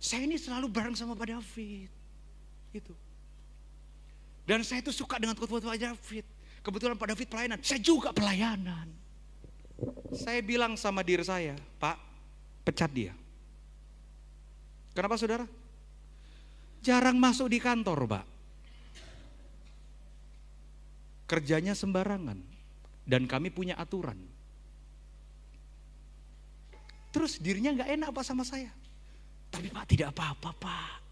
saya ini selalu bareng sama Pak David. Gitu. Dan saya itu suka dengan khotbah Pak David. Kebetulan Pak David pelayanan, saya juga pelayanan. Saya bilang sama diri saya, Pak, pecat dia. Kenapa saudara? Jarang masuk di kantor Pak. Kerjanya sembarangan. Dan kami punya aturan. Terus dirinya gak enak Pak sama saya. Tapi Pak tidak apa-apa Pak.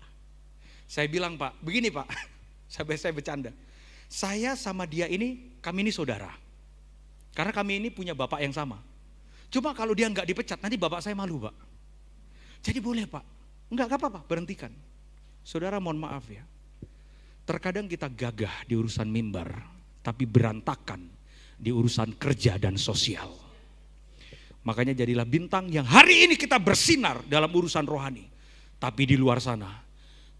Saya bilang Pak, begini Pak. Sampai saya bercanda. Saya sama dia ini, kami ini saudara. Karena kami ini punya bapak yang sama. Cuma kalau dia nggak dipecat, nanti bapak saya malu Pak. Jadi boleh Pak, nggak apa-apa, berhentikan. Saudara mohon maaf ya. Terkadang kita gagah di urusan mimbar, tapi berantakan di urusan kerja dan sosial. Makanya jadilah bintang yang hari ini kita bersinar dalam urusan rohani. Tapi di luar sana,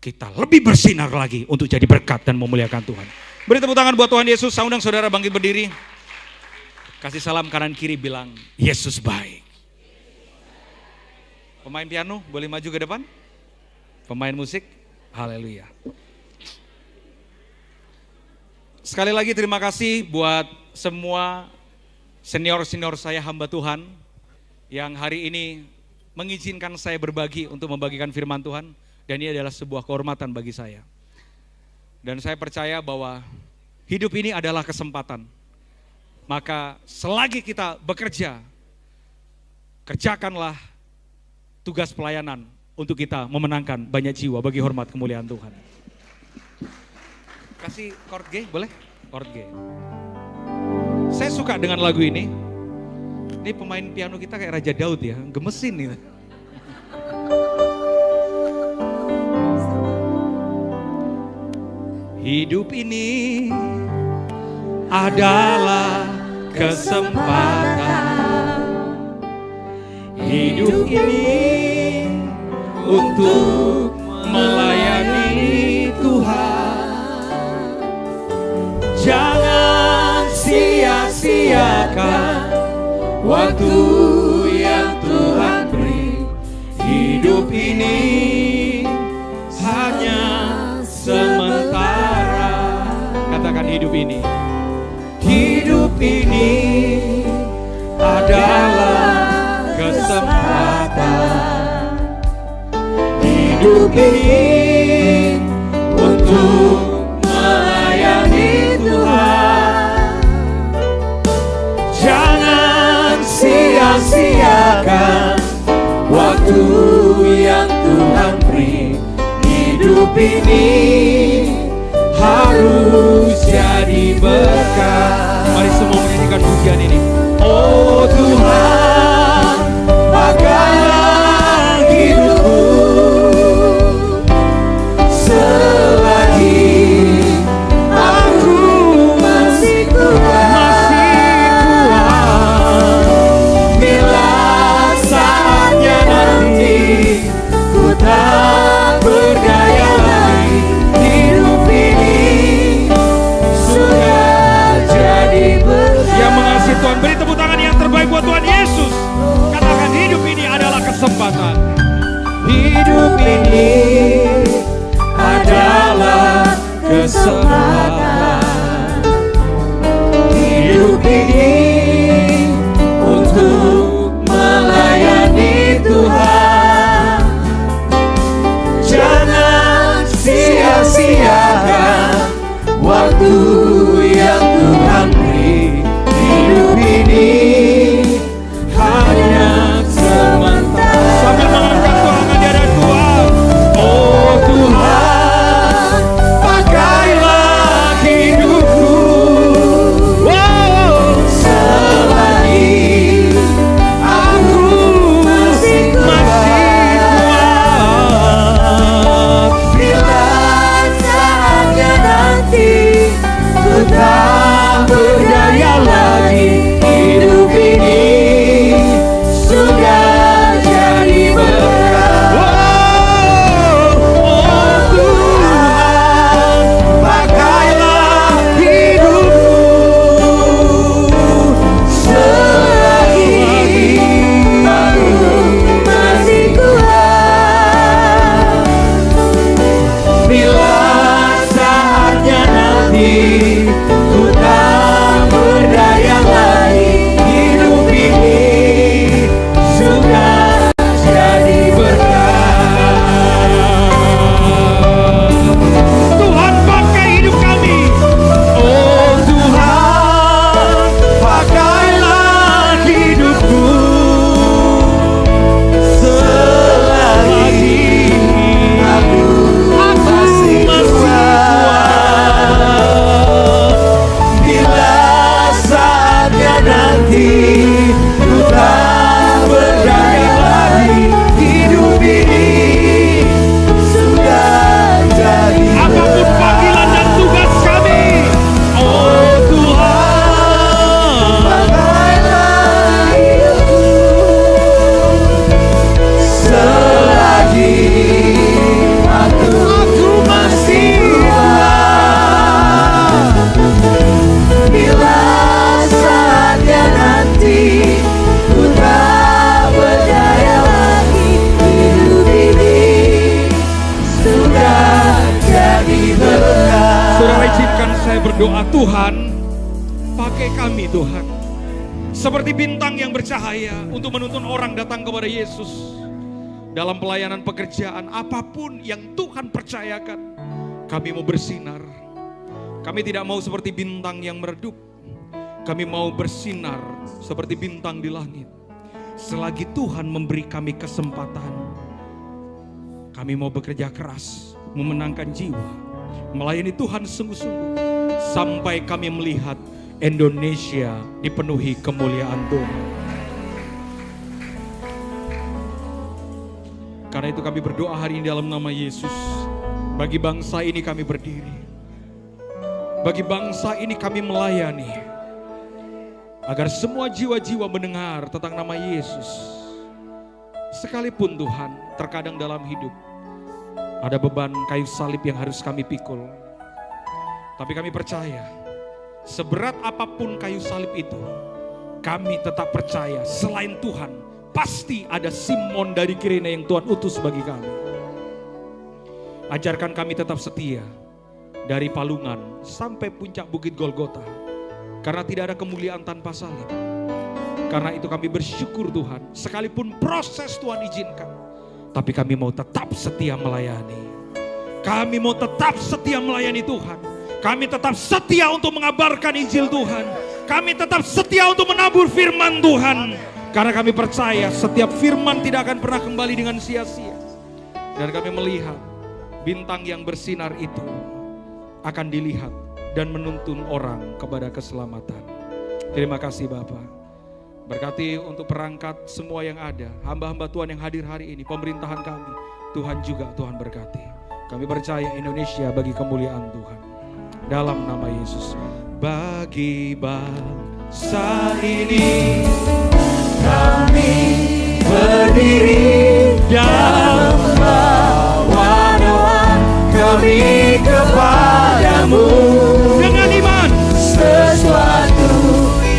kita lebih bersinar lagi untuk jadi berkat dan memuliakan Tuhan. Beri tepuk tangan buat Tuhan Yesus. Saya undang saudara bangkit berdiri. Kasih salam kanan kiri bilang, Yesus baik. Pemain piano boleh maju ke depan. Pemain musik, haleluya. Sekali lagi terima kasih buat semua senior-senior saya hamba Tuhan yang hari ini mengizinkan saya berbagi untuk membagikan firman Tuhan. Dan ini adalah sebuah kehormatan bagi saya. Dan saya percaya bahwa hidup ini adalah kesempatan. Maka selagi kita bekerja, kerjakanlah tugas pelayanan untuk kita memenangkan banyak jiwa bagi hormat kemuliaan Tuhan. Kasih chord G, boleh? Chord G. Saya suka dengan lagu ini. Ini pemain piano kita kayak Raja Daud ya, gemesin nih. Hidup ini adalah kesempatan. Hidup ini untuk melayani Tuhan. Jangan sia-siakan waktu yang Tuhan beri. Hidup ini hanya sementara. Katakan hidup ini. Hidup ini adalah kesempatan. Hidup ini untuk melayani Tuhan. Jangan sia-siakan waktu yang Tuhan beri. Hidup ini harus jadi berkat. Mari semua menyanyikan pujian ini. Oh Tuhan, pakailah hidupku selagi aku masih kuat. Bila saatnya nanti ku tak berdaya lagi, ini adalah kesempatan. Hidup ini untuk melayani Tuhan. Jangan sia-siakan waktu yang Tuhan beri. Hidup ini hanya sementara. Sambil mengangkat tangan di hadapan Tuhan. Oh Tuhan, pakailah hidupku. Wow. Selagi aku masih kuat. Bila saatnya nanti ku tak berdaya lagi, hidup ini sudah jadi berkat. Oh Tuhan, pakailah hidupku. Selagi aku masih kuat. Bila saatnya nanti ku tak berdaya lagi, hidup ini sudah jadi berkat. Tuhan pakai hidup kami. Oh Tuhan, pakailah hidupku. Selagi aku masih kuat. Bila saatnya nanti ku tak berdaya lagi, hidup ini sudah jadi Apapun panggilan dan tugas kami. Oh Tuhan, pakailah hidupku. Selagi aku masih kuat. Bila saatnya nanti ku tak berdaya lagi, hidup ini sudah jadi berkat. Saudara, izinkan saya berdoa. Tuhan, pakai kami Tuhan. Seperti bintang yang bercahaya untuk menuntun orang datang kepada Yesus. Dalam pelayanan pekerjaan, apapun yang Tuhan percayakan, kami mau bersinar. Kami tidak mau seperti bintang yang meredup. Kami mau bersinar seperti bintang di langit. Selagi Tuhan memberi kami kesempatan, kami mau bekerja keras, memenangkan jiwa, melayani Tuhan sungguh-sungguh, sampai kami melihat Indonesia dipenuhi kemuliaan Tuhan. Karena itu kami berdoa hari ini dalam nama Yesus. Bagi bangsa ini kami berdiri. Bagi bangsa ini kami melayani. Agar semua jiwa-jiwa mendengar tentang nama Yesus. Sekalipun Tuhan, terkadang dalam hidup ada beban kayu salib yang harus kami pikul. Tapi kami percaya, seberat apapun kayu salib itu, kami tetap percaya selain Tuhan, pasti ada Simon dari Kirene yang Tuhan utus bagi kami. Ajarkan kami tetap setia dari Palungan sampai puncak Bukit Golgota. Karena tidak ada kemuliaan tanpa salib. Karena itu kami bersyukur Tuhan, sekalipun proses Tuhan izinkan, tapi kami mau tetap setia melayani. Kami mau tetap setia melayani Tuhan. Kami tetap setia untuk mengabarkan Injil Tuhan. Kami tetap setia untuk menabur firman Tuhan. Karena kami percaya setiap firman tidak akan pernah kembali dengan sia-sia. Dan kami melihat bintang yang bersinar itu akan dilihat dan menuntun orang kepada keselamatan. Terima kasih Bapa. Berkati untuk perangkat semua yang ada, hamba-hamba Tuhan yang hadir hari ini, pemerintahan kami, Tuhan juga Tuhan berkati. Kami percaya Indonesia bagi kemuliaan Tuhan. Dalam nama Yesus. Bagi bangsa ini Kami berdiri dan membawa doa kami kepadamu. dengan iman, Sesuatu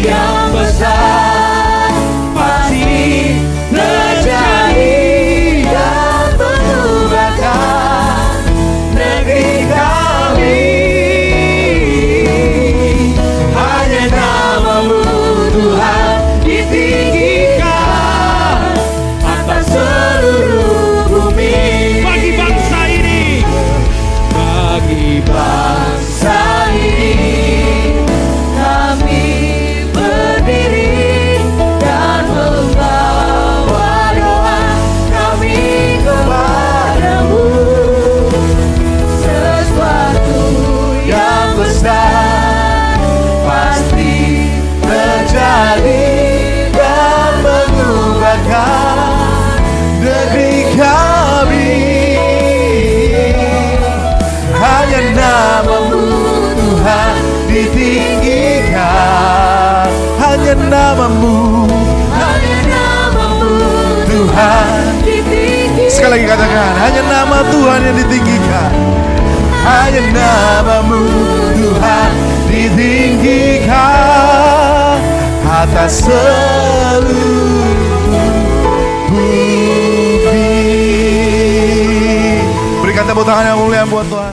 yang besar pasti terjadi dan mengubah Sekali lagi katakan, hanya nama Tuhan yang ditinggikan. Hanya namamu Tuhan ditinggikan atas seluruh bumi. Berikan tepuk tangan yang mulia buat Tuhan.